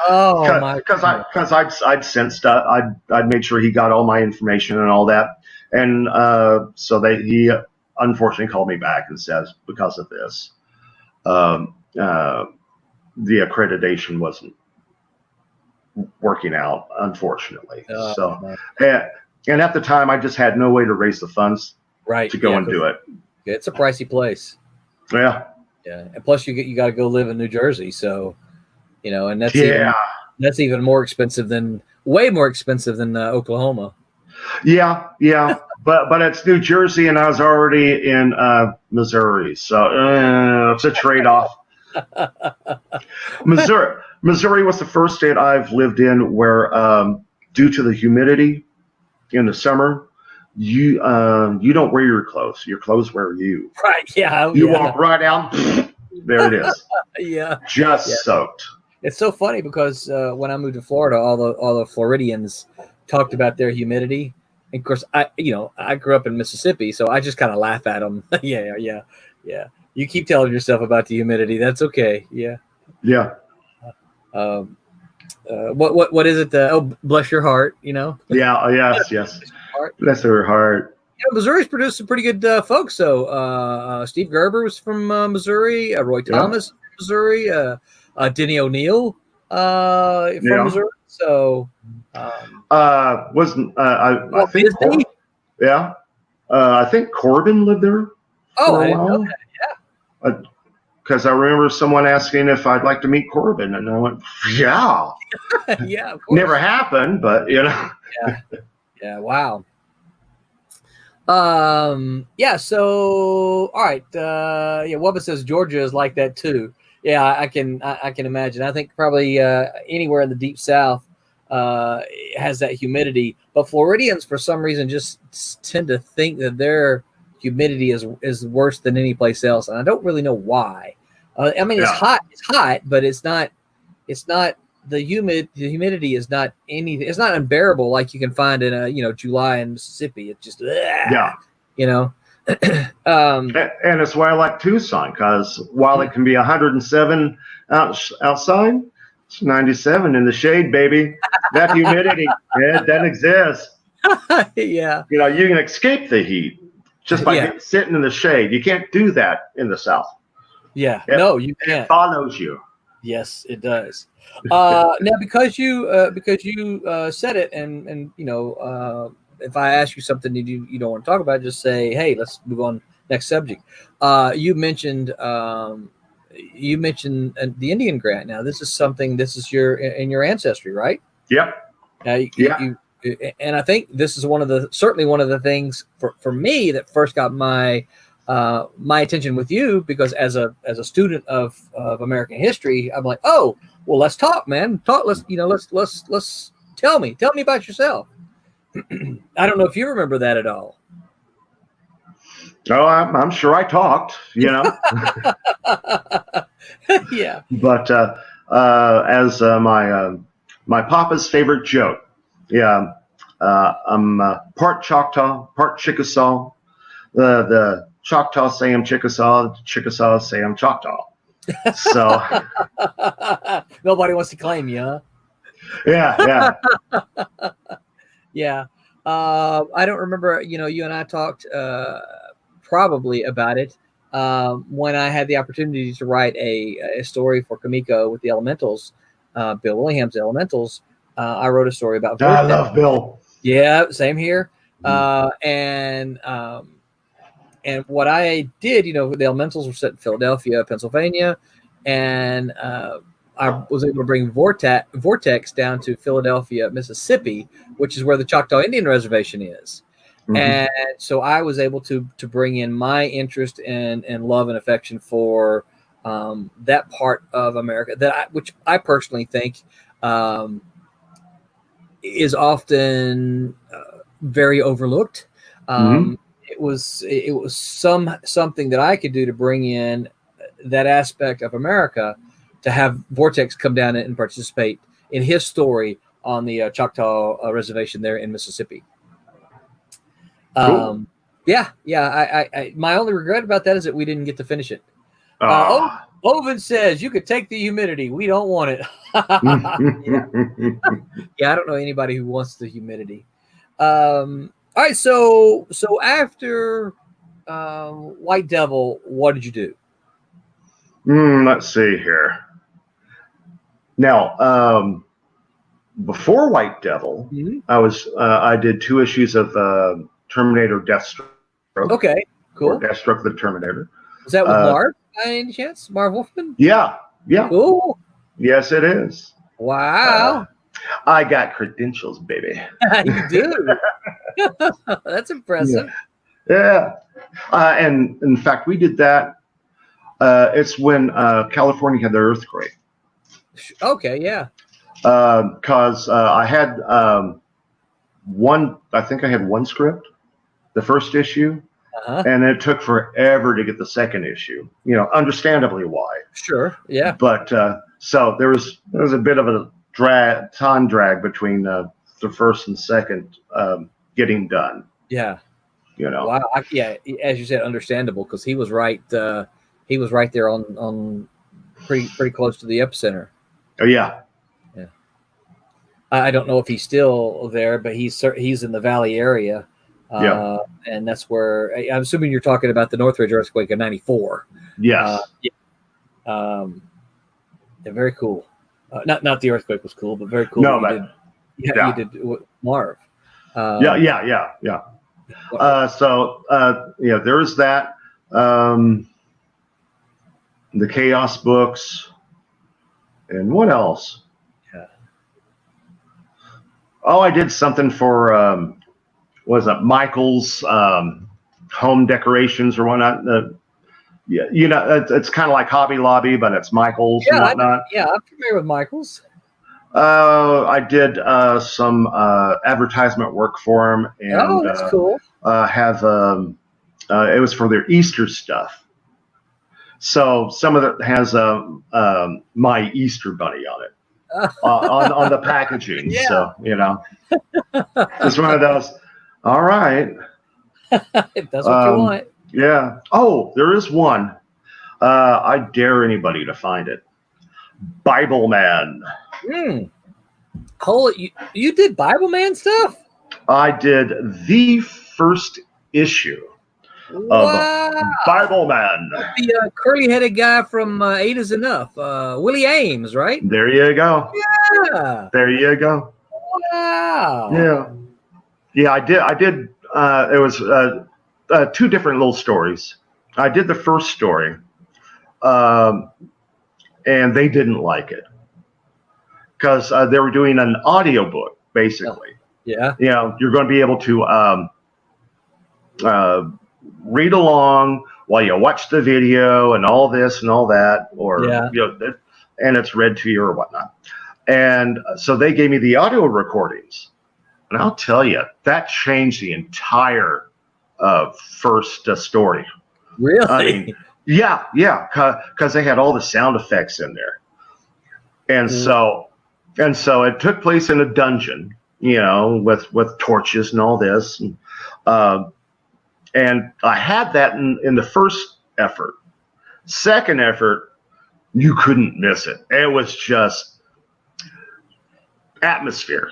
Oh my! Because I'd sensed I'd made sure he got all my information and all that, and so he unfortunately called me back and says because of this, the accreditation wasn't working out, unfortunately. And at the time, I just had no way to raise the funds to go and do it. It's a pricey place. Yeah. Yeah, and plus you got to go live in New Jersey, so and that's even more expensive way more expensive than Oklahoma. Yeah, but it's New Jersey, and I was already in Missouri, so it's a trade-off. Missouri was the first state I've lived in where, due to the humidity in the summer, you don't wear your clothes. Your clothes wear you. Right. Yeah. You walk right out. There it is. Yeah. Soaked. It's so funny because when I moved to Florida, all the Floridians talked about their humidity. And of course, I grew up in Mississippi, so I just kind of laugh at them. Yeah. You keep telling yourself about the humidity. That's okay. Yeah. Yeah. What is it? Bless your heart. Yeah. Yes. Bless her heart. Missouri's produced some pretty good folks. So Steve Gerber was from Missouri. Roy Thomas from Missouri. Denny O'Neil from Missouri. So wasn't I think I think Corbin lived there. Oh, I didn't know that. Yeah. Because I remember someone asking if I'd like to meet Corbin, and I went, yeah. Yeah, of course. Never happened, but Yeah. Yeah. Wow. So all right. Wubba says Georgia is like that too. Yeah, I can imagine. I think probably anywhere in the deep South has that humidity, but Floridians for some reason just tend to think that their humidity is worse than any place else, and I don't really know why. It's hot, but it's not the humidity is not anything. It's not unbearable like you can find in July in Mississippi. It's just and it's why I like Tucson, because while it can be 107 outside, it's 97 in the shade, baby. That humidity, it doesn't exist. Yeah. You can escape the heat just by sitting in the shade. You can't do that in the South. Yeah. No, you can't. It follows you. Yes, it does. Now, because you said it, and if I ask you something you don't want to talk about, just say, hey, let's move on. Next subject. You mentioned the Indian grant. Now, this is your ancestry, right? Yep. And I think this is certainly one of the things for me that first got my attention with you, because as a student of American history, I'm like, oh, well, let's talk, man. Let's tell me about yourself. I don't know if you remember that at all. Oh, I'm sure I talked, Yeah. But as my papa's favorite joke, I'm part Choctaw, part Chickasaw. The Choctaw say I'm Chickasaw, the Chickasaw say I'm Choctaw. So nobody wants to claim you, huh? yeah. Yeah. I don't remember, you and I talked probably about it when I had the opportunity to write a story for Kamiko with the Elementals, Bill Willingham's Elementals. I wrote a story about I love Bill. Yeah, same here. And what I did, the Elementals were set in Philadelphia, Pennsylvania, and I was able to bring Vortex down to Philadelphia, Mississippi, which is where the Choctaw Indian Reservation is. Mm-hmm. And so I was able to bring in my interest and love and affection for that part of America which I personally think is often very overlooked. It was something that I could do to bring in that aspect of America, to have Vortex come down and participate in his story on the Choctaw Reservation there in Mississippi. Cool. I my only regret about that is that we didn't get to finish it. Oven says you could take the humidity. We don't want it. Yeah, I don't know anybody who wants the humidity. All right, so after White Devill, what did you do? Let's see here. Now, before White Devill, I did 2 issues of Terminator Deathstroke. Okay, cool. Or Deathstroke the Terminator. Was that with Marv by any chance? Marv Wolfman? Yeah. Cool. Yes, it is. Wow. I got credentials, baby. You do? That's impressive. Yeah. And in fact, we did that. It's when California had the earthquake. Okay, yeah. Because I had I think I had 1 script, the first issue, and it took forever to get the second issue. Understandably why. Sure, yeah. But so there was a bit of a time drag between the first and second getting done. Yeah. Wow. Yeah, as you said, understandable, because he was right. He was right there on pretty close to the epicenter. Oh yeah. Yeah. I don't know if he's still there, but he's in the Valley area. And that's where I'm assuming you're talking about the Northridge earthquake in '94. Yes. Yeah, very cool. Not the earthquake was cool, but very cool. No, you did Marv. Yeah. There was that. The Chaos books, and what else? Yeah. Oh, I did something for was it Michael's home decorations or whatnot. It's kind of like Hobby Lobby, but it's Michael's and whatnot. I'm familiar with Michael's. I did some advertisement work for him, and that's cool. It was for their Easter stuff. So some of it has my Easter bunny on it on the packaging. Yeah. So it's one of those. All right, if that's what you want. Yeah. Oh, there is one. I dare anybody to find it. Bible Man. You did Bible Man stuff? I did the first issue of Bible Man. The curly-headed guy from Eight is Enough. Willie Ames, right? There you go. Yeah. There you go. Wow. Yeah. Yeah, I did. It was 2 different little stories. I did the first story, and they didn't like it because they were doing an audiobook, basically. Yeah. You're going to be able to read along while you watch the video and all this and all that, or and it's read to you or whatnot. And so they gave me the audio recordings, and I'll tell you, that changed the entire first story. Really? I mean, yeah, because they had all the sound effects in there, and so it took place in a dungeon, with torches and all this, and I had that in the first effort. Second effort, you couldn't miss it. It was just atmosphere.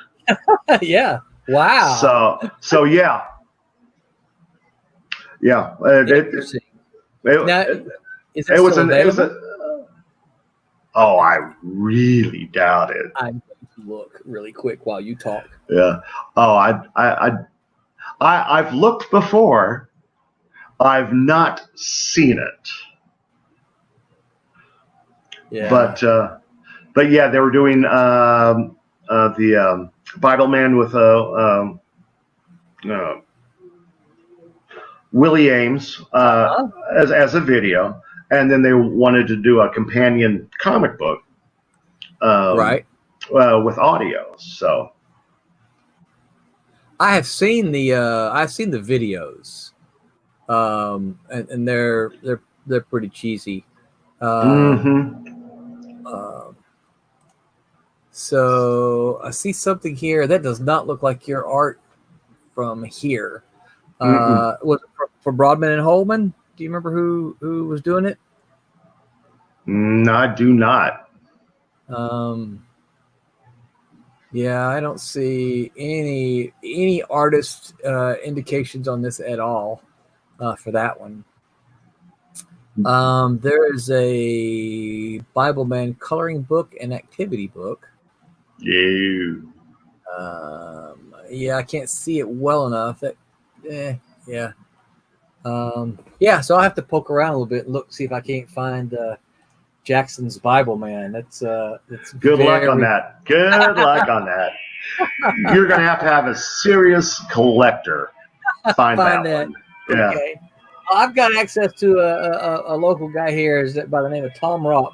Yeah. Wow. So yeah. Yeah. Interesting. Now, is it still available? Oh, I really doubt it. I'm going to look really quick while you talk. Yeah. Oh, I've looked before. I've not seen it. Yeah. But yeah, they were doing the Bible Man with Willie Ames as a video, and then they wanted to do a companion comic book, right, with audio. So I have seen the videos, and they're pretty cheesy. So I see something here that does not look like your art from here. Was it for Broadman and Holman? Do you remember who was doing it? No, I do not. Yeah, I don't see any artist indications on this at all for that one. There is a Bible Man coloring book and activity book. Yeah. Yeah, I can't see it well enough. Yeah. Yeah, so I'll have to poke around a little bit and look, see if I can't find Jackson's Bible Man. That's good luck on that. Good luck on that. You're gonna have a serious collector find that one. Yeah. Okay. I've got access to a local guy here by the name of Tom Rock,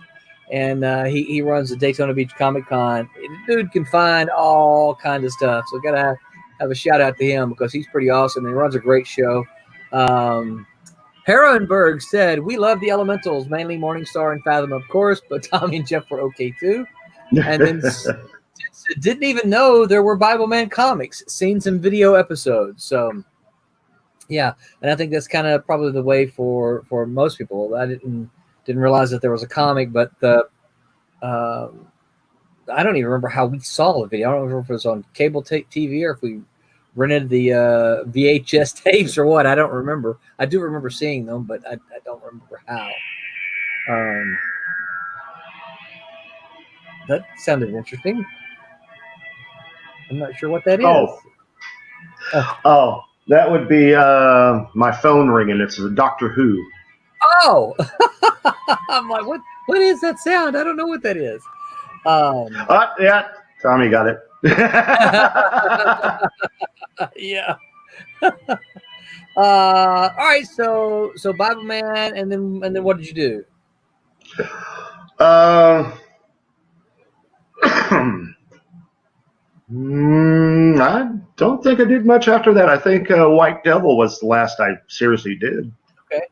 and he runs the Daytona Beach Comic Con. The dude can find all kinds of stuff, so gotta have a shout out to him because he's pretty awesome and he runs a great show. Herrenberg said, "We love the Elementals, mainly Morningstar and Fathom, of course, but Tommy and Jeff were okay too." And then didn't even know there were Bible Man comics. Seen some video episodes, so yeah. And I think that's kind of probably the way for most people. I didn't realize that there was a comic, but I don't even remember how we saw the video. I don't remember if it was on cable TV or if we rented the VHS tapes or what. I don't remember. I do remember seeing them, but I don't remember how. That sounded interesting. I'm not sure what that is. Oh, that would be my phone ringing. It's a Doctor Who. Oh, I'm like, what is that sound? I don't know what that is. Yeah, Tommy got it. Yeah. All right. So Bible Man, and then what did you do? I don't think I did much after that. I think White Devil was the last I seriously did. Okay.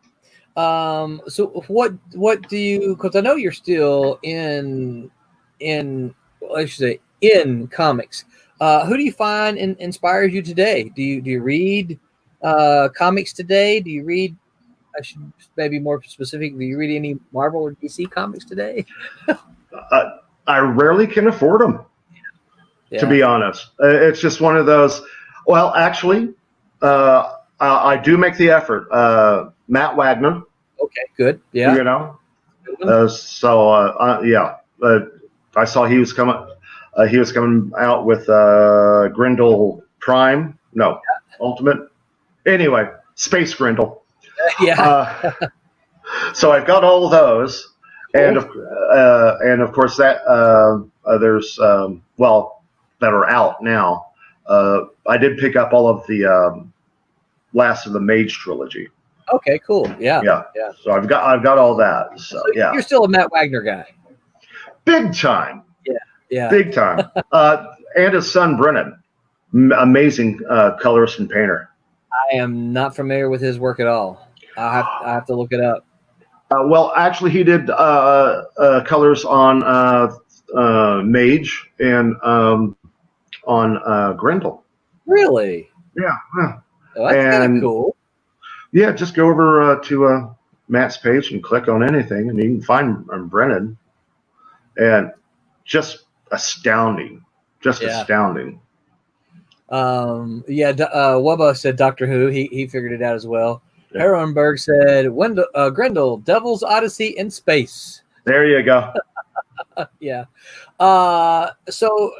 So what do you? Because I know you're still in comics. Who do you find inspires you today? Do you read comics today? Do you read? I should maybe more specific. Do you read any Marvel or DC comics today? I rarely can afford them. Yeah. To be honest, it's just one of those. Well, actually, I do make the effort. Matt Wagner. Okay, good. Yeah. You know. Yeah. I saw he was coming. He was coming out with Grendel Prime. No, Ultimate. Anyway, Space Grendel. Yeah. So I've got all of those, and of course that there's that are out now. I did pick up all of the Last of the Mage trilogy. Okay, cool. Yeah. So I've got all that. So yeah, you're still a Matt Wagner guy. Big time. Yeah. Big time. And his son Brennan, amazing colorist and painter. I am not familiar with his work at all. I have to look it up. Well, actually, he did colors on Mage and on Grendel. Really? Yeah. Oh, that's kind of cool. Yeah, just go over to Matt's page and click on anything, and you can find Brennan. and just astounding. Astounding. Wubba said Doctor Who. He figured it out as well. Yeah. Herrenberg said Grendel, Devil's Odyssey in Space. There you go. Yeah. So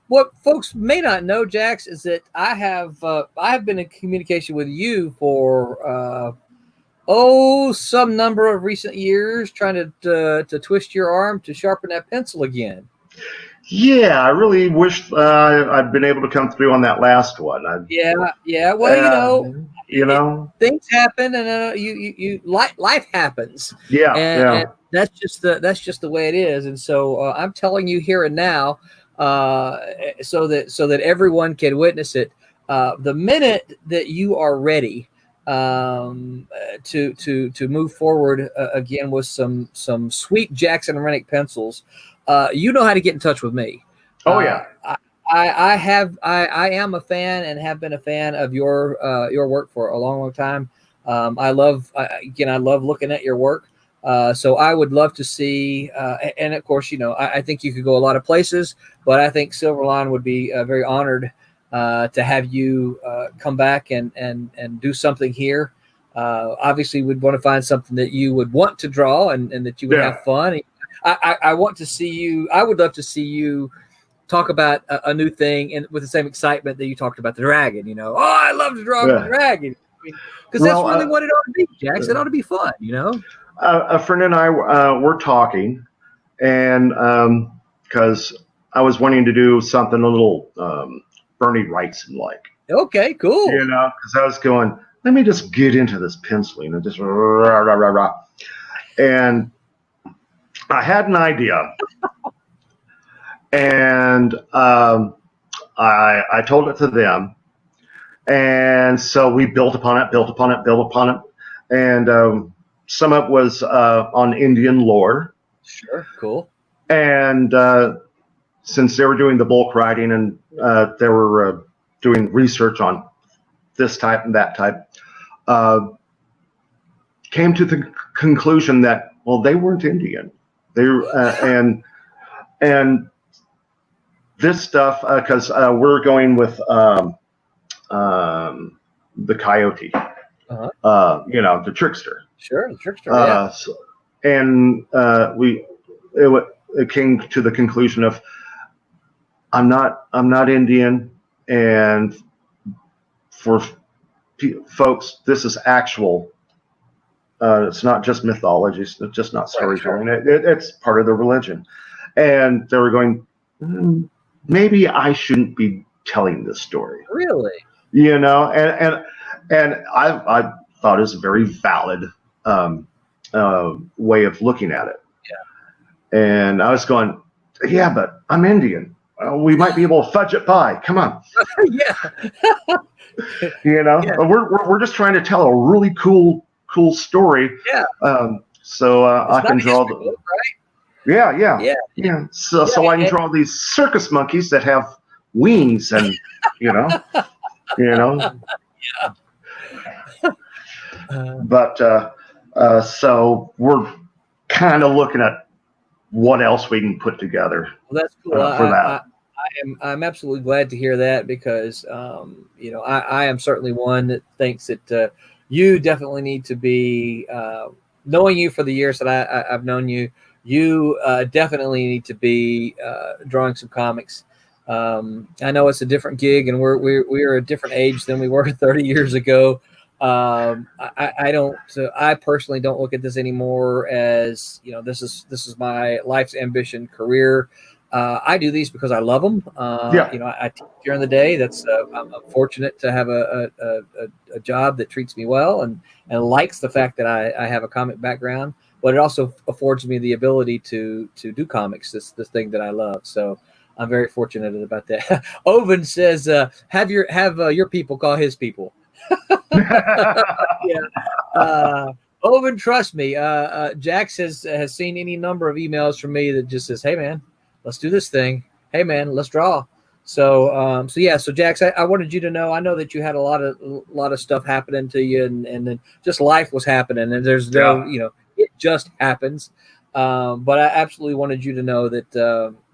what folks may not know, Jax, is that I have been in communication with you for some number of recent years, trying to twist your arm to sharpen that pencil again. Yeah, I really wish I'd been able to come through on that last one. Yeah. Well, things happen, and life happens. Yeah, and that's just the way it is. And so I'm telling you here and now, so that everyone can witness it. The minute that you are ready to move forward again with some sweet Jaxon Renick pencils, you know how to get in touch with me. Oh yeah. I am a fan and have been a fan of your work for a long time. I love looking at your work. So I would love to see, and of course, I think you could go a lot of places, but I think Silverline would be very honored to have you come back and do something here. Obviously, we'd want to find something that you would want to draw and that you would have fun. I want to see you. I would love to see you talk about a new thing and with the same excitement that you talked about the dragon. I love to draw the dragon, because that's really what it ought to be, Jax. It ought to be fun, A friend and I were talking, and because I was wanting to do something a little Bernie Wrightson like. Okay, cool. Because I was going, let me just get into this penciling and just rah, rah, rah, rah. And I had an idea, and I told it to them, and so we built upon it, and some of it was on Indian lore. Sure, cool. And since they were doing the bulk writing and they were doing research on this type and that type, came to the conclusion that, well, they weren't Indian. They and this stuff, because we're going with the coyote, the trickster. Sure, the trickster. Yeah. It came to the conclusion of I'm not Indian, and for folks, this is actual. It's not just mythology. It's just not storytelling. It's part of the religion. And they were going, maybe I shouldn't be telling this story. Really? And I thought it was a very valid way of looking at it. Yeah. And I was going, yeah, but I'm Indian. We might be able to fudge it by. Come on. Yeah. Yeah. We're just trying to tell a really cool story. Yeah. So I can draw the book, right? Yeah. So I can draw these circus monkeys that have wings, and Yeah. But so we're kind of looking at what else we can put together. Well, that's cool. For that. I'm absolutely glad to hear that, because I am certainly one that thinks that you definitely need to be, knowing you for the years that I've known you, you definitely need to be drawing some comics. I know it's a different gig, and we're a different age than we were 30 years ago. I personally don't look at this anymore as, this is my life's ambition, career. I do these because I love them. I teach during the day. That's I'm fortunate to have a job that treats me well and likes the fact that I have a comic background, but it also affords me the ability to do comics, this thing that I love. So I'm very fortunate about that. Oven says, have your people call his people. Oven, trust me. Jax has seen any number of emails from me that just says, "Hey man, let's do this thing. Hey man, let's draw." So Jax, I wanted you to know. I know that you had a lot of stuff happening to you, and then just life was happening, and there's no, it just happens. But I absolutely wanted you to know that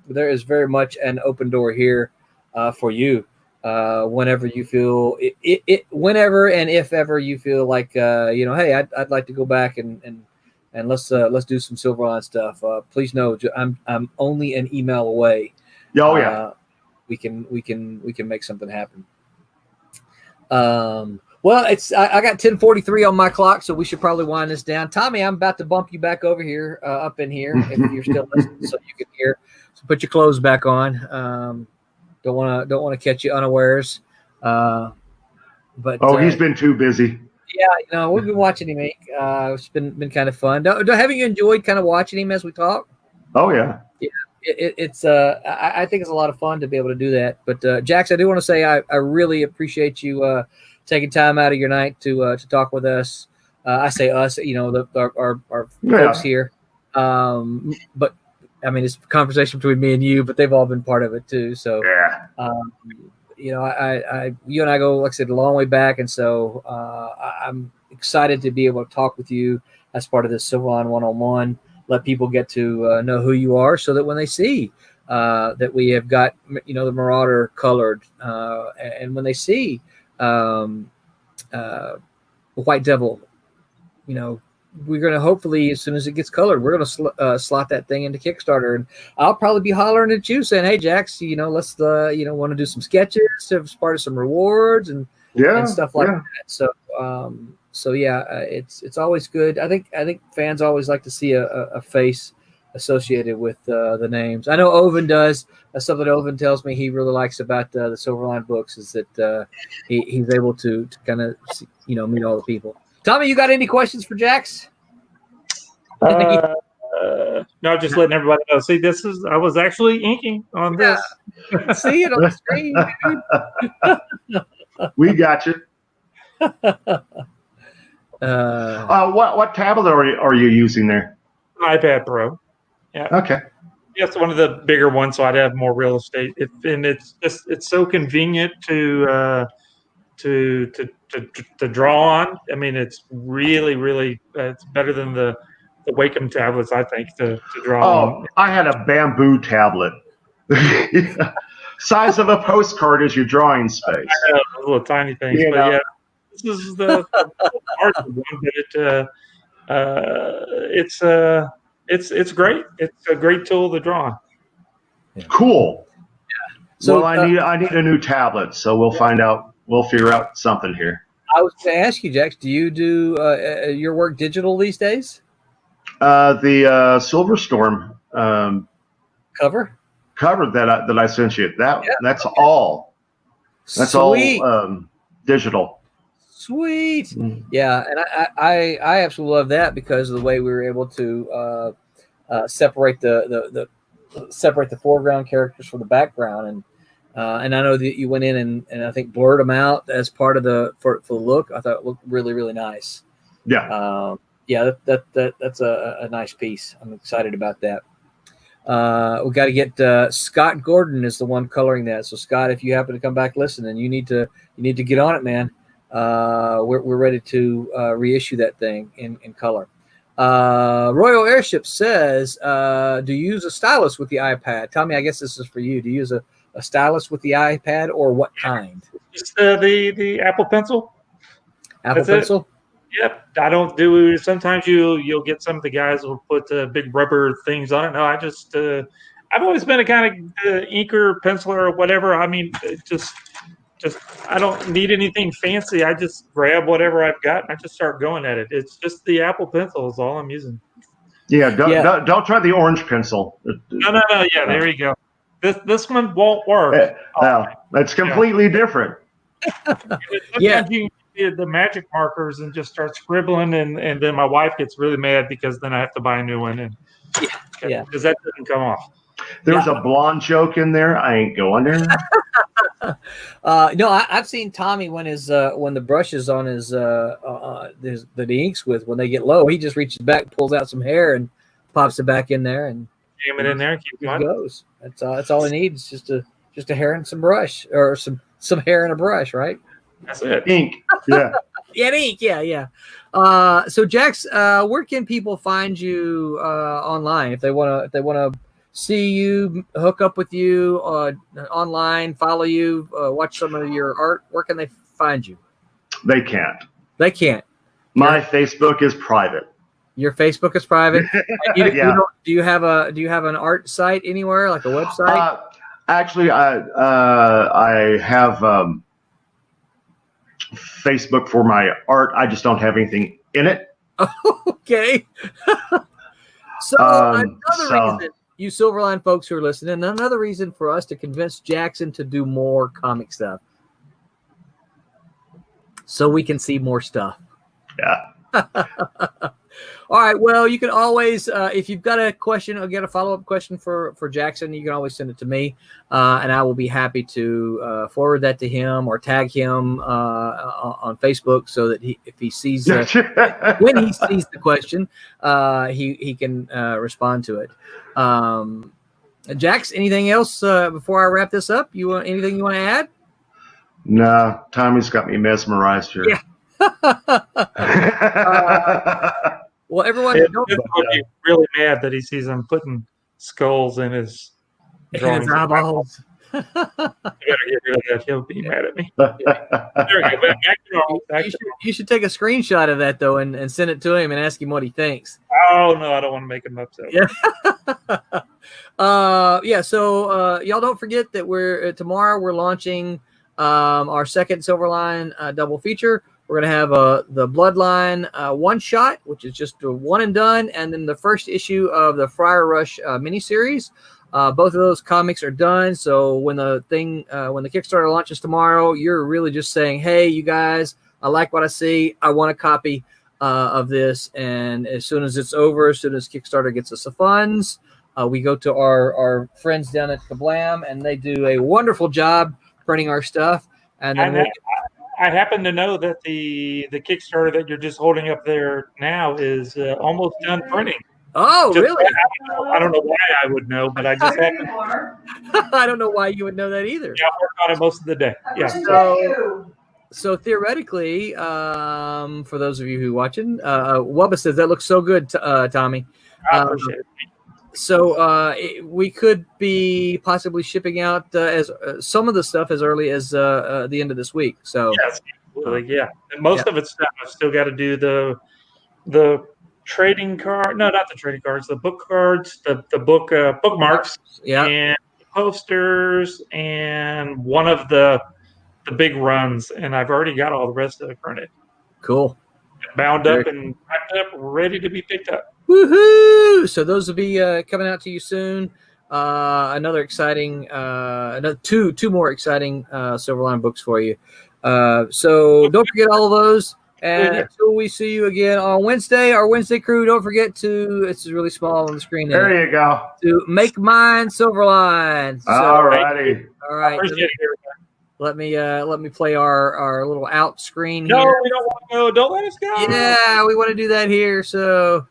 there is very much an open door here for you. Whenever you feel whenever and if ever you feel like hey, I'd like to go back and let's do some Silverline stuff. Please know I'm only an email away. Oh yeah, we can make something happen. Well, I got 10:43 on my clock, so we should probably wind this down. Tommy, I'm about to bump you back over here, up in here, if you're still listening, so you can hear. So put your clothes back on. Don't want to catch you unawares. But he's been too busy. Yeah, we've been watching him. It's been kind of fun. Haven't you enjoyed kind of watching him as we talk? Oh yeah. Yeah. It's I think it's a lot of fun to be able to do that. But Jax, I do want to say I really appreciate you taking time out of your night to talk with us. I say us, our folks here. But I mean, it's a conversation between me and you, but they've all been part of it too. So you and I go, like I said, a long way back, and so I'm excited to be able to talk with you as part of this Silverline 1on1. Let people get to know who you are, so that when they see that we have got, the Marauder colored, and when they see White Devill, we're going to hopefully, as soon as it gets colored, we're going to slot that thing into Kickstarter, and I'll probably be hollering at you saying, "Hey, Jax, let's want to do some sketches as part of some rewards and stuff like that." So it's always good. I think fans always like to see a face associated with the names. I know Oven does. That's something Oven tells me he really likes about the Silverline books, is that he's able to kind of meet all the people. Tommy, you got any questions for Jax? No, just letting everybody know. See, I was actually inking on this. See it on the screen, dude. We got you. What tablet are you using there? iPad Pro. Yeah. Okay. Yeah, it's one of the bigger ones, so I'd have more real estate. It's so convenient to draw on. I mean, it's really, really it's better than the Wacom tablets, I think, to draw on. I had a bamboo tablet. Size of a postcard is your drawing space. I know, little tiny things. This is the hard one, but it's great. It's a great tool to draw on. Yeah. Cool. Yeah. So I need a new tablet, so we'll find out. We'll figure out something here. I was going to ask you, Jax, do you do your work digital these days? The Silver Storm cover that I sent you. That's all. That's Sweet. All digital. Sweet. Yeah, and I absolutely love that because of the way we were able to separate the foreground characters from the background, and I know that you went in and I think blurred them out as part of for the look. I thought it looked really, really nice. Yeah. That's a nice piece. I'm excited about that. We got to get Scott Gordon is the one coloring that. So Scott, if you happen to come back listening, you need to get on it, man. We're ready to reissue that thing in color. Royal Airship says, do you use a stylus with the iPad? Tommy, I guess this is for you. Do you use a stylus with the iPad, or what kind? Just the Apple Pencil. Apple Pencil? Yep. I don't do. Sometimes you'll get some of the guys will put big rubber things on it. No, I just I've always been a kind of inker, penciler, or whatever. I mean, just I don't need anything fancy. I just grab whatever I've got and I just start going at it. It's just the Apple Pencil is all I'm using. Yeah. Don't try the orange pencil. No. Yeah, there you go. This one won't work. That's completely different. Sometimes you can the magic markers and just start scribbling, and then my wife gets really mad because then I have to buy a new one, because that doesn't come off. There's a blonde joke in there. I ain't going there. No, I've seen Tommy when the brushes on his that he inks with, when they get low, he just reaches back, pulls out some hair, and pops it back in there, and jam it in there. Keep going. Goes. That's all he needs. Just a hair and some brush, or some hair and a brush, right? That's it. Ink. Yeah. Yeah, ink. Yeah. So Jax, where can people find you online if they wanna see you, hook up with you online, follow you, watch some of your art? Where can they find you? They can't. They can't. My Facebook is private. Your Facebook is private. And Yeah. do you have an art site anywhere, like a website? Actually, I have Facebook for my art. I just don't have anything in it. Okay. So another reason, you Silverline folks who are listening, another reason for us to convince Jaxon to do more comic stuff, so we can see more stuff. Yeah. All right. Well, you can always, if you've got a question or get a follow-up question for Jaxon, you can always send it to me, and I will be happy to forward that to him or tag him on Facebook so that if he sees when he sees the question, he can respond to it. Jax, anything else before I wrap this up? Anything you want to add? No, Tommy's got me mesmerized here. Yeah. Well, everyone, don't be really mad that he sees him putting skulls in his drawings. Eyeballs. I gotta get rid of that. He'll be mad at me. There we go. You should take a screenshot of that though and send it to him and ask him what he thinks. Oh no, I don't want to make him upset. Yeah. So y'all don't forget that tomorrow we're launching our second Silverline double feature. We're going to have the Bloodline one shot, which is just a one and done, and then the first issue of the Friar Rush miniseries. Both of those comics are done. So when the Kickstarter launches tomorrow, you're really just saying, "Hey, you guys, I like what I see. I want a copy of this." And as soon as it's over, as soon as Kickstarter gets us the funds, we go to our friends down at Kablam, and they do a wonderful job printing our stuff. And then I happen to know that the Kickstarter that you're just holding up there now is almost done printing. Oh, really? I don't know why I would know, but I just happen. I don't know why you would know that either. Yeah, I work on it most of the day. Yeah. So theoretically, for those of you who are watching, Wubba says that looks so good, Tommy. I appreciate it. So we could be possibly shipping out as some of the stuff as early as the end of this week. So yes, absolutely, yeah. And most of it's done. I've still got to do the trading card. No, not the trading cards. The book cards, the book bookmarks, and posters, and one of the big runs. And I've already got all the rest of it printed. Cool. Bound up and wrapped up, ready to be picked up. Woohoo! So those will be coming out to you soon. Another exciting, two more exciting Silverline books for you. So don't forget all of those. And until we see you again on Wednesday, our Wednesday crew, don't forget it's really small on the screen there you go. To make mine Silverline. So, all righty. All right. Let me play our little out screen here. No, we don't want to go. Don't let us go. Yeah, we want to do that here. So